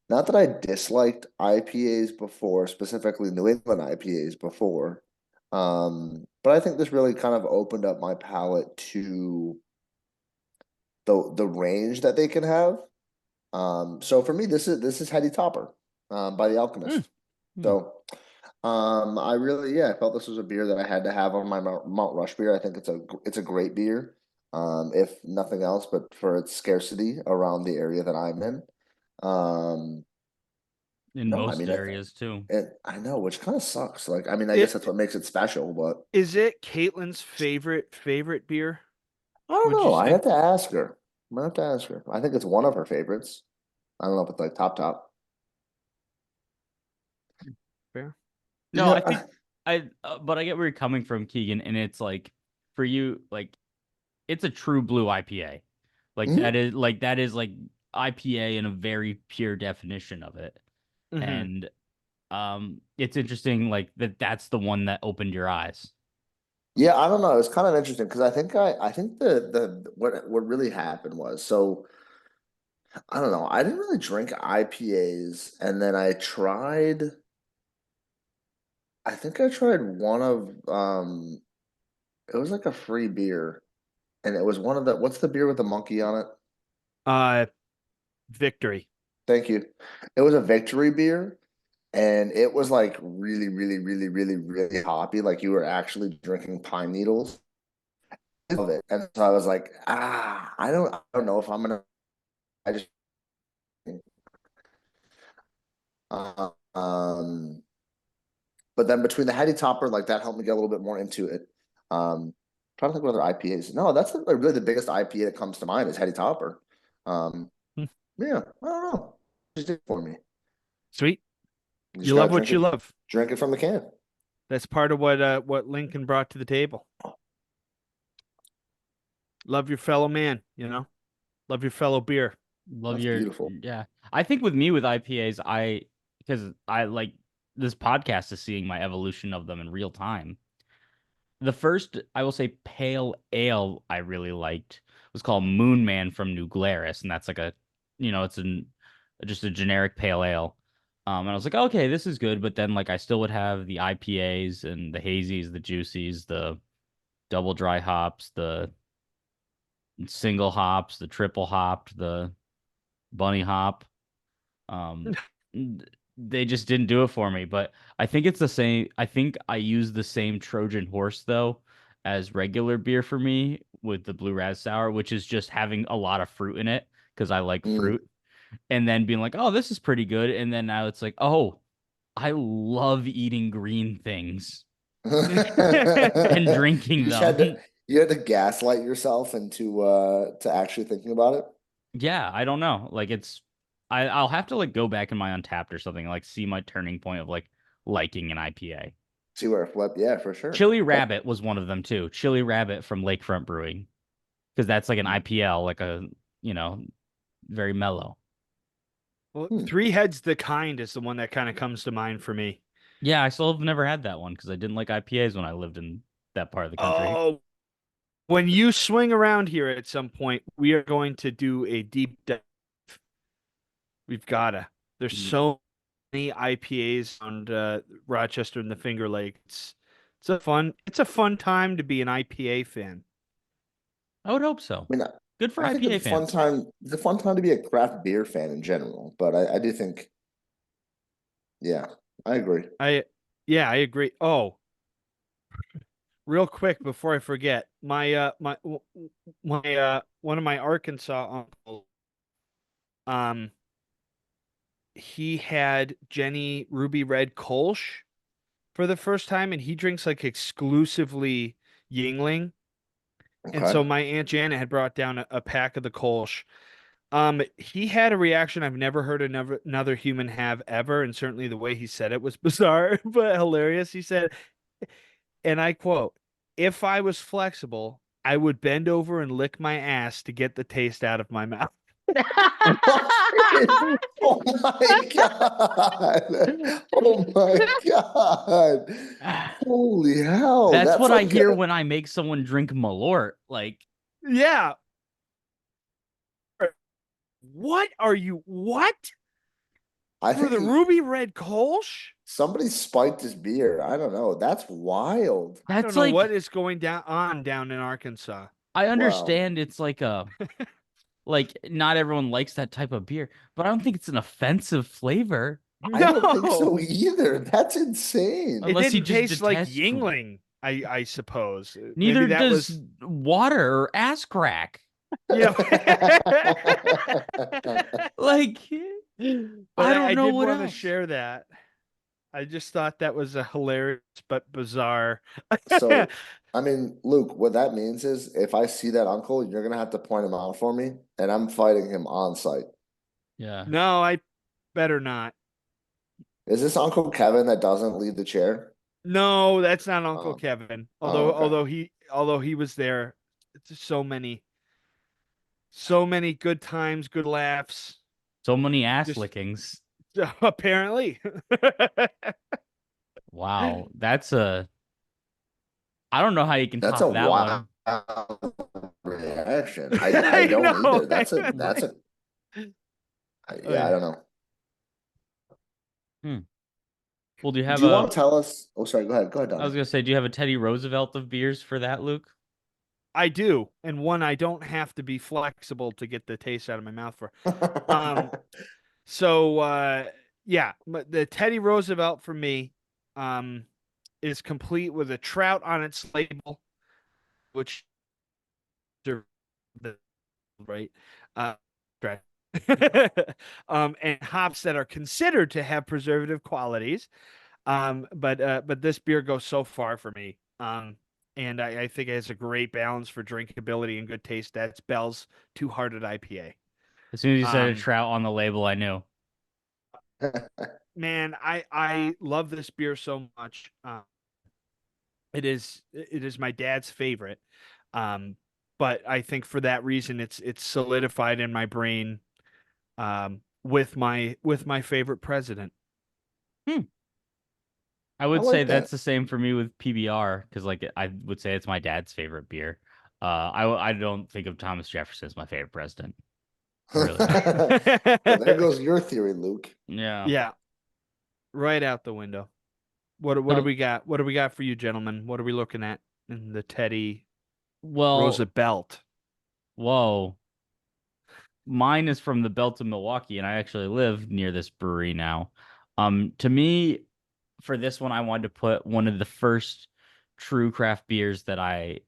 Not that I disliked IPAs before, specifically New England IPAs before. But I think this really kind of opened up my palate to the range that they can have. So for me, this is Heady Topper, by the Hmm. Alchemist. Hmm. So, I really, yeah, I felt this was a beer that I had to have on my Mount Rush beer. I think it's a great beer, if nothing else, but for its scarcity around the area that I'm in. Um, In no, I most mean, areas too. I know, which kind of sucks. Like, I mean, I guess It that's what makes it special, but is it Caitlin's favorite beer, I don't would you know. I'd say? have to ask her. I might have to ask her. I think it's one of her favorites. I don't know if it's like top. Fair. No, I Yeah. think but I get where you're coming from, Keegan, and it's like for you, like it's a true blue IPA. Mhm. That is like IPA in a very pure definition of it. Hmm. And it's interesting like that's the one that opened your eyes. Yeah, I don't know. It's kind of interesting because I think the what really happened was, so I don't know. I didn't really drink IPAs, and then I think I tried one of it was like a free beer, and it was one of the, what's the beer with the monkey on it? Uh, Victory. Thank you. It was a Victory beer, and it was like really, really, really, really, really hoppy. Like you were actually drinking pine needles of it. And so I was like, I don't know if I'm gonna. I just um, but then between the Heady Topper, like that helped me get a little bit more into it. Trying to think what other IPAs. No, that's really the biggest IPA that comes to mind is Heady Topper. Um, Hmm. yeah, I don't know. Just did it for me. Sweet. You just You gotta love what you love. drink it from the can. That's part of what Lincoln brought to the table. Love your fellow man, you know? Love your fellow beer. Love That's your beautiful. yeah. I think with me with IPAs, because I like this podcast is seeing my evolution of them in real time. The first, I will say, pale ale I really liked was called Moon Man from New Glarus, and that's like it's just a generic pale ale. And I was like, okay, this is good, but then like I still would have the IPAs and the hazies, the juicies, the double dry hops, the single hops, the triple hopped, the bunny hop. Um, they just didn't do it for me, but I think it's the same. I think I use the same Trojan horse though as regular beer for me with the Blue Raz Sour, which is just having a lot of fruit in it because I like Mm. fruit, and then being like, oh, this is pretty good, and then now it's like, oh, I love eating green things and You drinking just had to them. you had to gaslight yourself into to actually thinking about it. Yeah, I don't know. Like I'll have to like go back in my Untapped or something, like see my turning point of like liking an IPA. See where it flipped. Yeah, for sure. Chili That, Rabbit was one of them too. Chili Rabbit from Lakefront Brewing, because that's like an IPL, like a, you know, very mellow. Well, hmm. Three Heads the Kind is the one that kind of comes to mind for me. Yeah, I still have never had that one because I didn't like IPAs when I lived in that part of the country. Oh, when you swing around here at some point, we are going to do a deep dive. We've gotta. There's Mm. so many IPAs on Rochester and the Finger Lakes It's a fun time to be an IPA fan. I would hope so. I mean, Good for I think IPA it's a fun fans. time. It's a fun time to be a craft beer fan in general. But I do think, yeah, I agree. Yeah, I agree. Oh, real quick before I forget, my one of my Arkansas uncles, um, he had Jenny Ruby Red Kolsch for the first time, and he drinks like exclusively Yingling. And Okay. so my Aunt Janet had brought down a pack of the Kolsch. He had a reaction I've never heard another human have ever, and certainly the way he said it was bizarre but hilarious. He said, and I quote, "If I was flexible, I would bend over and lick my ass to get the taste out of my mouth." What? Oh my God. Oh my God. Holy hell. That's That's what I like hear when I make someone drink Malort. Like, Yeah. What are you? What? I For think the Ruby Red Kolsch? somebody spiked his beer. I don't know. That's wild. I don't that's know what like, is going down in Arkansas. I Wow. understand it's like not everyone likes that type of beer, but I don't think it's an offensive flavor I don't think No, so either. That's insane. it unless you didn't just taste like detest. Yingling, I suppose. Maybe Neither that does was, water or ass crack. you know. Like, But I don't I know did what want to else. share that. I just thought that was a hilarious but bizarre. So, I mean, Luke, what that means is if I see that uncle, you're gonna have to point him out for me, and I'm fighting him on site. Yeah. No, I better not. Is this Uncle Kevin that doesn't lead the chair? No, that's not Uncle Oh, Kevin. oh, okay. Although he was there, it's so many good times, good laughs. So many ass Just lickings. apparently. Wow. I don't know how you can That's top a that wild one. reaction. I I don't know. either. That's a yeah, I I, don't know. Hmm. Well, do you Do have you a, want to tell us? Oh, sorry. Go ahead. Go ahead, I was Donnie. gonna say, do you have a Teddy Roosevelt of beers for that, Luke? I do, and one I don't have to be flexible to get the taste out of my mouth for. Um, so yeah, but the Teddy Roosevelt for me, um, is complete with a trout on its label, which are the right, uh, right. And hops that are considered to have preservative qualities. But this beer goes so far for me. And I think it has a great balance for drinkability and good taste. That's Bell's Two Hearted IPA. As soon as you said a Um, trout on the label, I knew. man, I love this beer so much. It is my dad's favorite. Um, but I think for that reason, it's solidified in my brain. With my favorite president. Hmm. I I would say like that's that. the same for me with PBR because, like, I would say it's my dad's favorite beer. I don't think of Thomas Jefferson as my favorite president. I really don't. Well, there goes your theory, Luke. Yeah. Yeah, right out the window. What do So, we got? What do we got for you, gentlemen? What are we looking at in the Teddy well, Roosevelt? whoa. Mine is from the Belt of Milwaukee, and I actually live near this brewery now. To me, for this one, I wanted to put one of the first true craft beers that I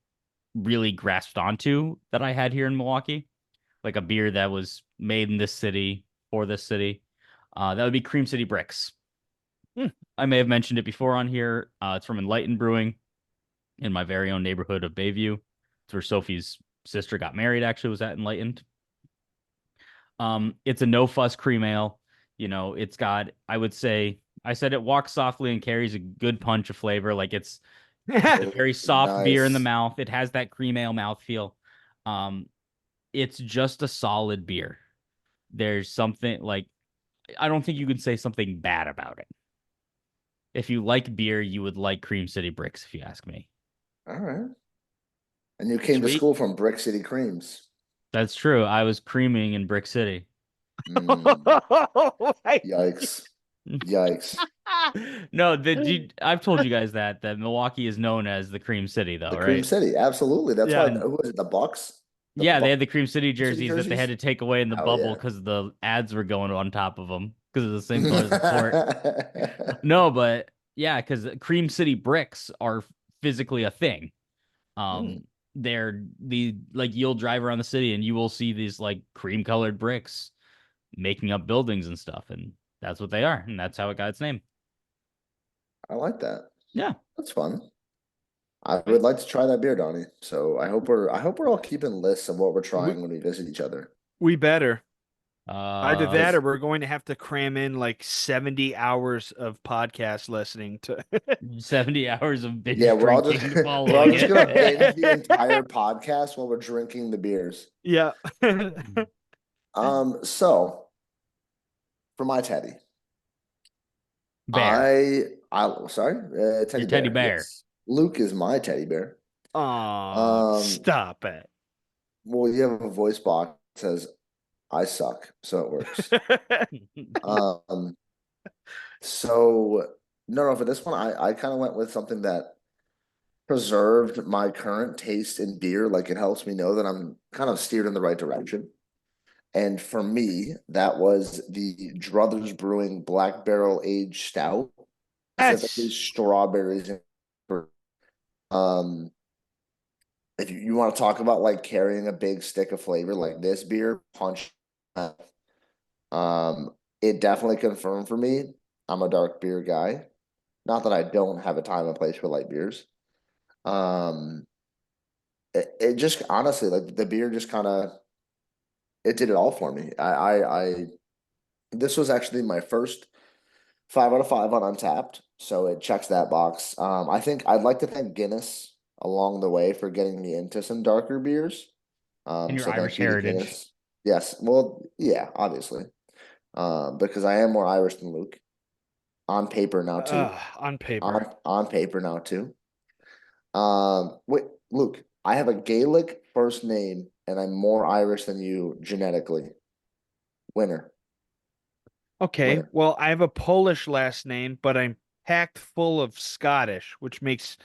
really grasped onto that I had here in Milwaukee, like a beer that was made in this city for this city. That would be Cream City Bricks. Hmm. I may have mentioned it before on here. It's from Enlightened Brewing in my very own neighborhood of Bayview. It's where Sophie's sister got married, actually, was at Enlightened. It's a no fuss cream ale. You know, it's got, I would say, I said it walks softly and carries a good punch of flavor. Like it's a very soft beer in the Nice. mouth. It has that cream ale mouthfeel. Um, it's just a solid beer. There's something like I don't think you could say something bad about it. If you like beer, you would like Cream City Bricks, if you ask me. All right. And you came to Sweet. school from Brick City Creams. That's true. I was creaming in Brick City. Mm, Oh my- yikes. Yikes. No, I've told you guys that Milwaukee is known as the Cream City, though, The Cream right? City, absolutely. That's why. Yeah. And Who was it? The Bucks. The yeah, they Bucks had the Cream City City jerseys that they had jerseys. to take away in the Hell bubble yeah. because the ads were going on top of them because of the same color as the court. No, but yeah, because Cream City bricks are physically a thing. Hmm, They're the like you'll drive around the city and you will see these like cream colored bricks making up buildings and stuff, and that's what they are, and that's how it got its name. I like that. Yeah. That's fun. I would like to try that beer, Donnie. So I hope we're all keeping lists of what we're We, trying when we visit each other. we better. Either that or 'Cause we're going to have to cram in like 70 hours of podcast listening to 70 hours of yeah, binge we're all just drinking we're all following just gonna binge the it. entire podcast while we're drinking the beers. Yeah. So for my teddy, Bear. I sorry, Your teddy teddy bear. bear. Yes, Luke is my teddy bear. Oh, Um, stop it. well, you have a voice box that says I suck, so it works. Um, so no, for this one, I kind of went with something that preserved my current taste in beer. Like it helps me know that I'm kind of steered in the right direction. And for me, that was the Druthers Brewing Black Barrel Aged Stout, specifically Yes. strawberries. Um, if you want to talk about like carrying a big stick of flavor, like this beer punch, um, it definitely confirmed for me. I'm a dark beer guy. Not that I don't have a time and place for light beers. Um, it just honestly like the beer just kind of it did it all for me. I this was actually my first 5 out of 5 on Untapped, so it checks that box. I think I'd like to thank Guinness along the way for getting me into some darker beers. And your So Irish thank you to heritage. Guinness. Yes, well, yeah, obviously, because I am more Irish than Luke on paper now too. On On paper. on paper now too. Wait, Luke, I have a Gaelic first name, and I'm more Irish than you genetically. Winner, Okay. winner. Well, I have a Polish last name, but I'm packed full of Scottish, which makes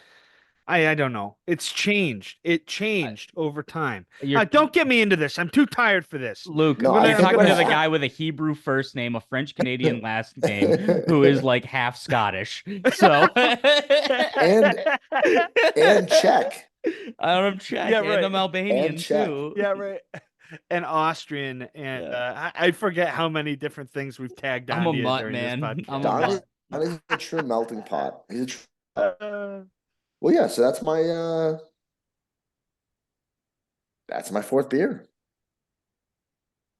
I don't know. It's changed. It I- changed over time. You're Don't get me into this. I'm too tired for this. Luke, No, I you're think talking what to the happened. guy with a Hebrew first name, a French Canadian last name, who is like half Scottish. So and and check I'm Czech Yeah, and right. I'm and Albanian check. too. Yeah, right. And Austrian, and Yeah. I forget how many different things we've tagged I'm on a to you mutt, during this man. I'm a podcast. Donnie, mutt. Donnie's a true melting pot. He's a true. Uh, Well, yeah. So that's my fourth beer.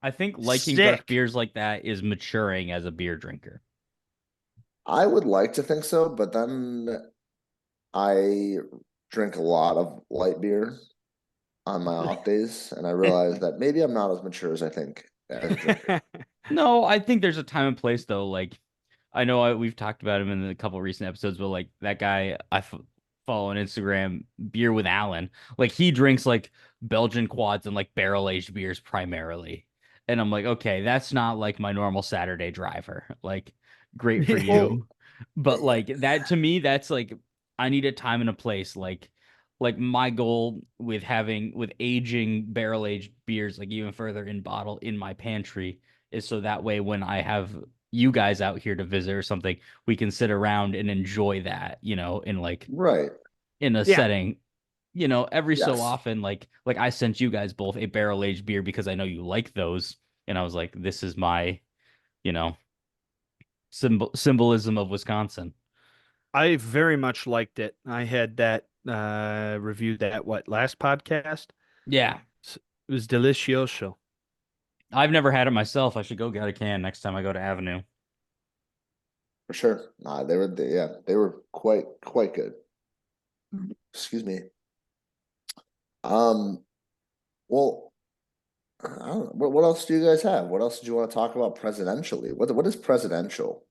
I think liking dark Sick. beers like that is maturing as a beer drinker. I would like to think so, but then I drink a lot of light beer on my off days, and I realize that maybe I'm not as mature as I think as a drinker. No, I think there's a time and place though. Like I know we've talked about him in a couple recent episodes, but like that guy follow on Instagram, Beer with Alan, like he drinks like Belgian quads and like barrel aged beers primarily. And I'm like, okay, that's not like my normal Saturday driver. Like, great for Well, you. But like that to me, that's like I need a time and a place. Like my goal with having with aging barrel aged beers, like even further in bottle in my pantry, is so that way when I have you guys out here to visit or something, we can sit around and enjoy that, in like right. in a Yeah, setting, every so Yes. often, like I sent you guys both a barrel aged beer because I know you like those, and I was like, this is my, you know, symbolism of Wisconsin. I very much liked it. I had that reviewed that last podcast. Yeah, It was delicioso. I've never had it myself. I should go get a can next time I go to Avenue. For sure. Nah, they were quite good. Excuse me. Um, well, I don't know. What else do you guys have? What else do you want to talk about presidentially? What is presidential?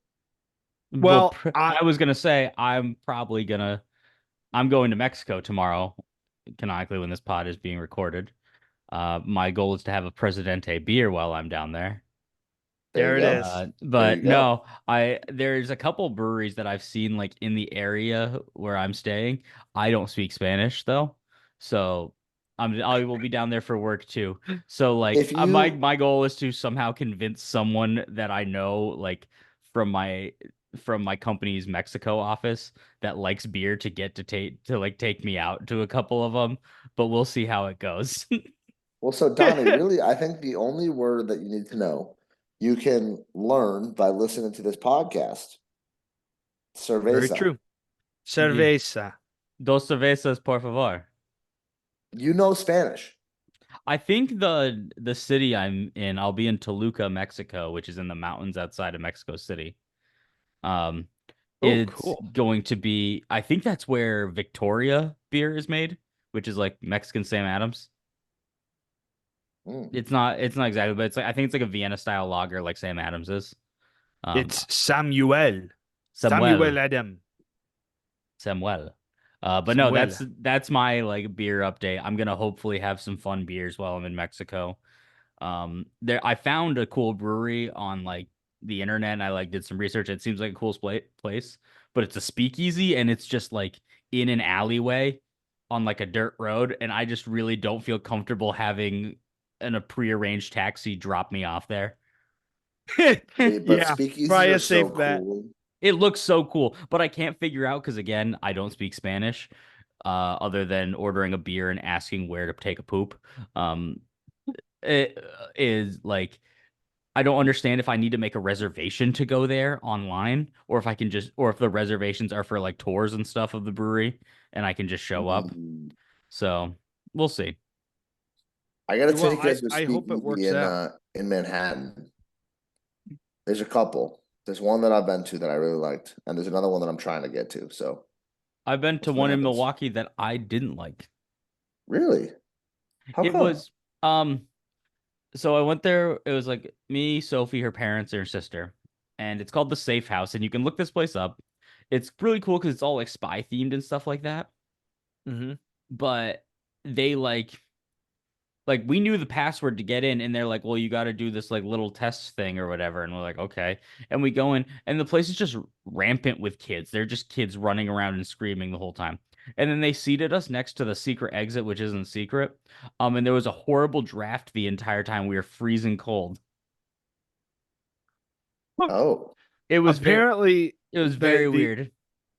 Well, Well, I was gonna say I'm going to Mexico tomorrow, canonically when this pod is being recorded. My goal is to have a Presidente beer while I'm down there. There There you it go. is. There you But go. no, there's a couple breweries that I've seen like in the area where I'm staying. I don't speak Spanish though, so I will be down there for work too. So like If my you my goal is to somehow convince someone that I know like from my from my company's Mexico office that likes beer to get to like take me out to a couple of them, but we'll see how it goes. Well, so Donnie, really, I think the only word that you need to know, you can learn by listening to this podcast. Very Cerveza. true. Cerveza. Dos cervezas, por favor. You know Spanish. I think the city I'm in, I'll be in Toluca, Mexico, which is in the mountains outside of Mexico City. Um, Oh, it's cool. going to be, I think that's where Victoria beer is made, which is like Mexican Sam Adams. Mm. It's not exactly, but it's like I think it's like a Vienna style lager like Sam Adams is. Um, It's Samuel. Samuel, Samuel Adam. Samuel. But no, Samuel. that's my like beer update. I'm gonna hopefully have some fun beers while I'm in Mexico. There I found a cool brewery on like the internet and I like did some research. It seems like a cool place, but it's a speakeasy and it's just like in an alleyway on like a dirt road, and I just really don't feel comfortable having a prearranged taxi drop me off there. But Yeah, speakeasies probably are a so safe bet. cool. It looks so cool, but I can't figure out because again, I don't speak Spanish, other than ordering a beer and asking where to take a poop. Um, it is like I don't understand if I need to make a reservation to go there online or if I can just or if the reservations are for like tours and stuff of the brewery and I can just show up. Mm. So we'll see. I gotta Well, take you guys to a I hope it speakeasy works out. in Manhattan. There's a couple. There's one that I've been to that I really liked, and there's another one that I'm trying to get to. So I've been we'll to see what one in happens. Milwaukee that I didn't like. Really? How It come? was um so I went there, it was like me, Sophie, her parents, and her sister. And it's called the Safe House, and you can look this place up. It's really cool because it's all like spy themed and stuff like that. Hmm. But they like we knew the password to get in and they're like, well, you got to do this like little test thing or whatever, and we're like, okay, and we go in and the place is just rampant with kids. They're just kids running around and screaming the whole time. And then they seated us next to the secret exit, which isn't secret. And there was a horrible draft the entire time. We were freezing cold. Oh, it was very Apparently, it was the very the weird.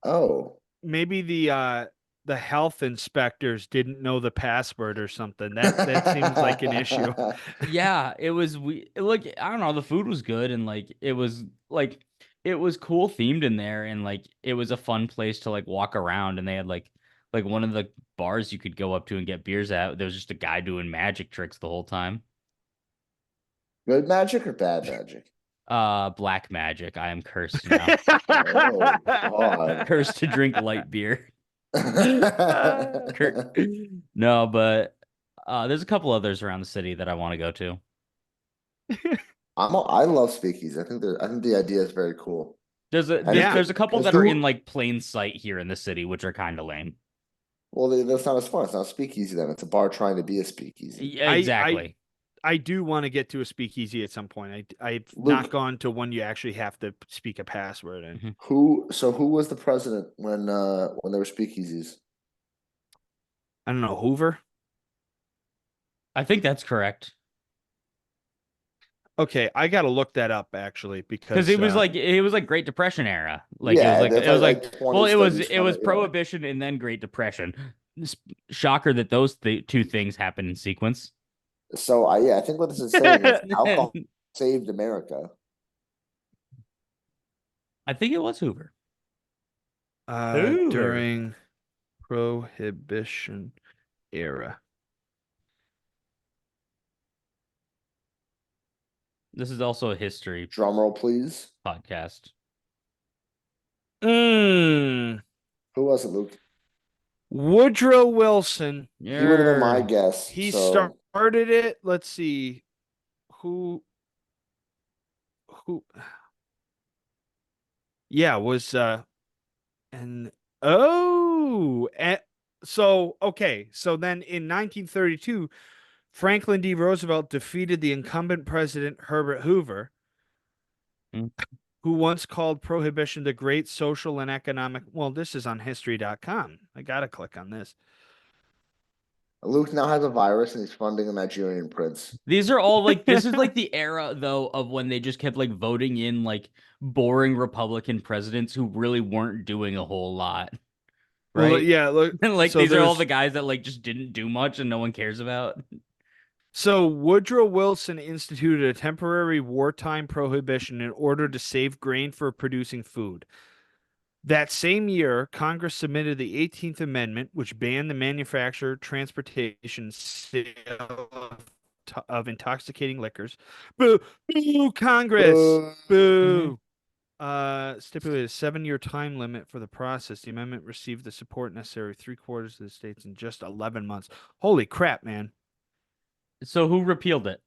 oh. maybe the health inspectors didn't know the password or something. That seems like an issue. Yeah, it was we like I don't know, the food was good and like it was cool themed in there, and like it was a fun place to like walk around, and they had like one of the bars you could go up to and get beers at. There was just a guy doing magic tricks the whole time. Good magic or bad magic? Black magic. I am cursed now. Oh God. Cursed to drink light beer. Cur- No, but there's a couple others around the city that I want to go to. I love speakeasies. I think the idea is very cool. There's a And there's Yeah. there's a couple because that are in who? like plain sight here in the city, which are kind of lame. Well, that's not as fun. It's not a speakeasy then. It's a bar trying to be a speakeasy. Yeah, I I exactly. I do want to get to a speakeasy at some point. I've not Luke, gone to one you actually have to speak a password in. Mhm. who was the president when there were speakeasies? I don't know, Hoover. I think that's correct. Okay, I got to look that up actually Because because it was like Great Depression era. Like Yeah, it was definitely like like 20 well studies it from was it. Yeah. Prohibition and then Great Depression. Shocker that those two things happen in sequence. So yeah, I think what this is saying is alcohol saved America. I think it was Hoover. Hoover. during Prohibition era. This is also a history Drum roll, please. podcast. Mm, Who was it, Luke? Woodrow Wilson. He would have been my Yeah. guess. He So started it. Let's see. Who who yeah, was and oh, and so okay. So then in 1932, Franklin D. Roosevelt defeated the incumbent president Herbert Hoover Mm. who once called prohibition the great social and economic. Well, this is on history.com. I got to click on this. Luke now has a virus and he's funding a Nigerian prince. These are all like this is like the era though of when they just kept like voting in like boring Republican presidents who really weren't doing a whole lot, Well, right? yeah, look. And like So these are all the there's guys that like just didn't do much and no one cares about. So Woodrow Wilson instituted a temporary wartime prohibition in order to save grain for producing food. That same year, Congress submitted the 18th Amendment, which banned the manufacture, transportation, sale of intoxicating liquors. Boo! Boo! Congress! Mhm. Boo! Stipulated a 7-year time limit for the process. The amendment received the support necessary 3/4 of the states in just 11 months. Holy crap, man! So who repealed it?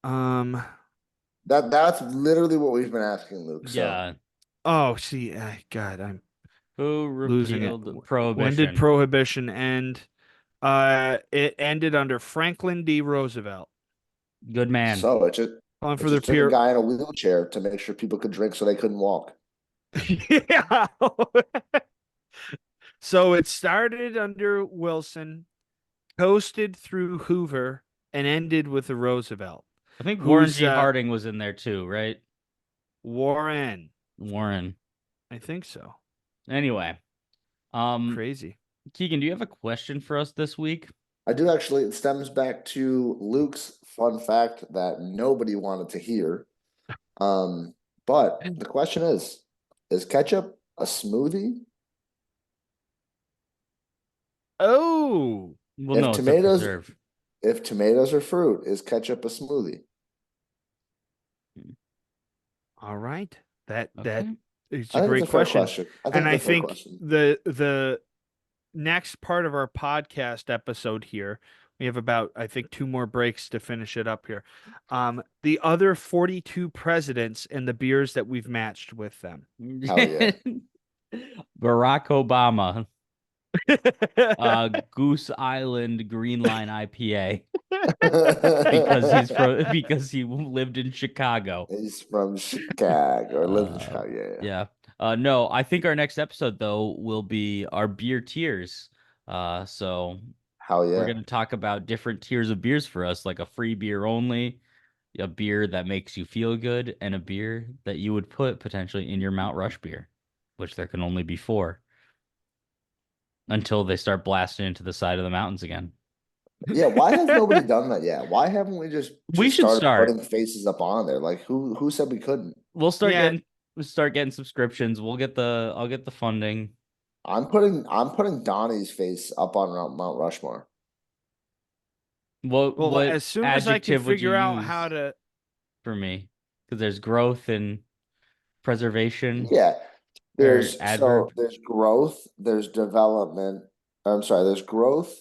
Um. That's literally what we've been asking, Luke. So Yeah. Oh, see, God, I'm Who losing it. repealed When did prohibition? Prohibition end? It ended under Franklin D. Roosevelt. Good man. so it just Calling it for their just took a peer. guy in a wheelchair to make sure people could drink so they couldn't walk. Yeah. So it started under Wilson, coasted through Hoover, and ended with the Roosevelt, I think Warren who's G. Harding was in there too, right? Warren. Warren. I think so. Anyway, Crazy. Keegan, do you have a question for us this week? I do actually. It stems back to Luke's fun fact that nobody wanted to hear. But the question is ketchup a smoothie? Oh, Well, If no, it's a tomatoes preserve. if tomatoes are fruit, is ketchup a smoothie? all right. That Okay. it's I a think it's great a fair question. question. I think And it's I a fair think question. the next part of our podcast episode here, we have about I think 2 more breaks to finish it up here. The other 42 presidents and the beers that we've matched with them. Hell yeah. Barack Obama, Goose Island Green Line IPA because he lived in Chicago. He's from Chicago or lives in Uh, Chicago. Yeah. yeah. No, I think our next episode though will be our beer tiers. So Hell we're yeah. gonna talk about different tiers of beers for us, like a free beer only, a beer that makes you feel good, and a beer that you would put potentially in your Mount Rush beer, which there can only be 4 until they start blasting into the side of the mountains again. Yeah, why has nobody done that yet? Why haven't we We just should started start. putting faces up on there? Like who said we couldn't? We'll Yeah, start getting subscriptions. I'll get the funding. I'm putting Donnie's face up on Mount Rushmore. What well, what as soon as I can adjective would you figure out how use to for me? Because there's growth and preservation Yeah. or adverb. There's growth, there's development. I'm sorry, there's growth.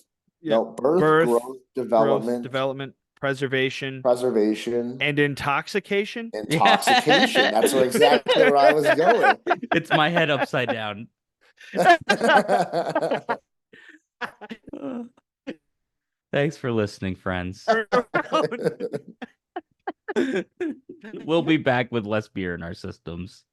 yeah, No, birth, birth, growth, growth, development, development, preservation, preservation, and intoxication. intoxication. That's exactly where I was going. It's my head upside down. Thanks for listening, friends. We'll be back with less beer in our systems.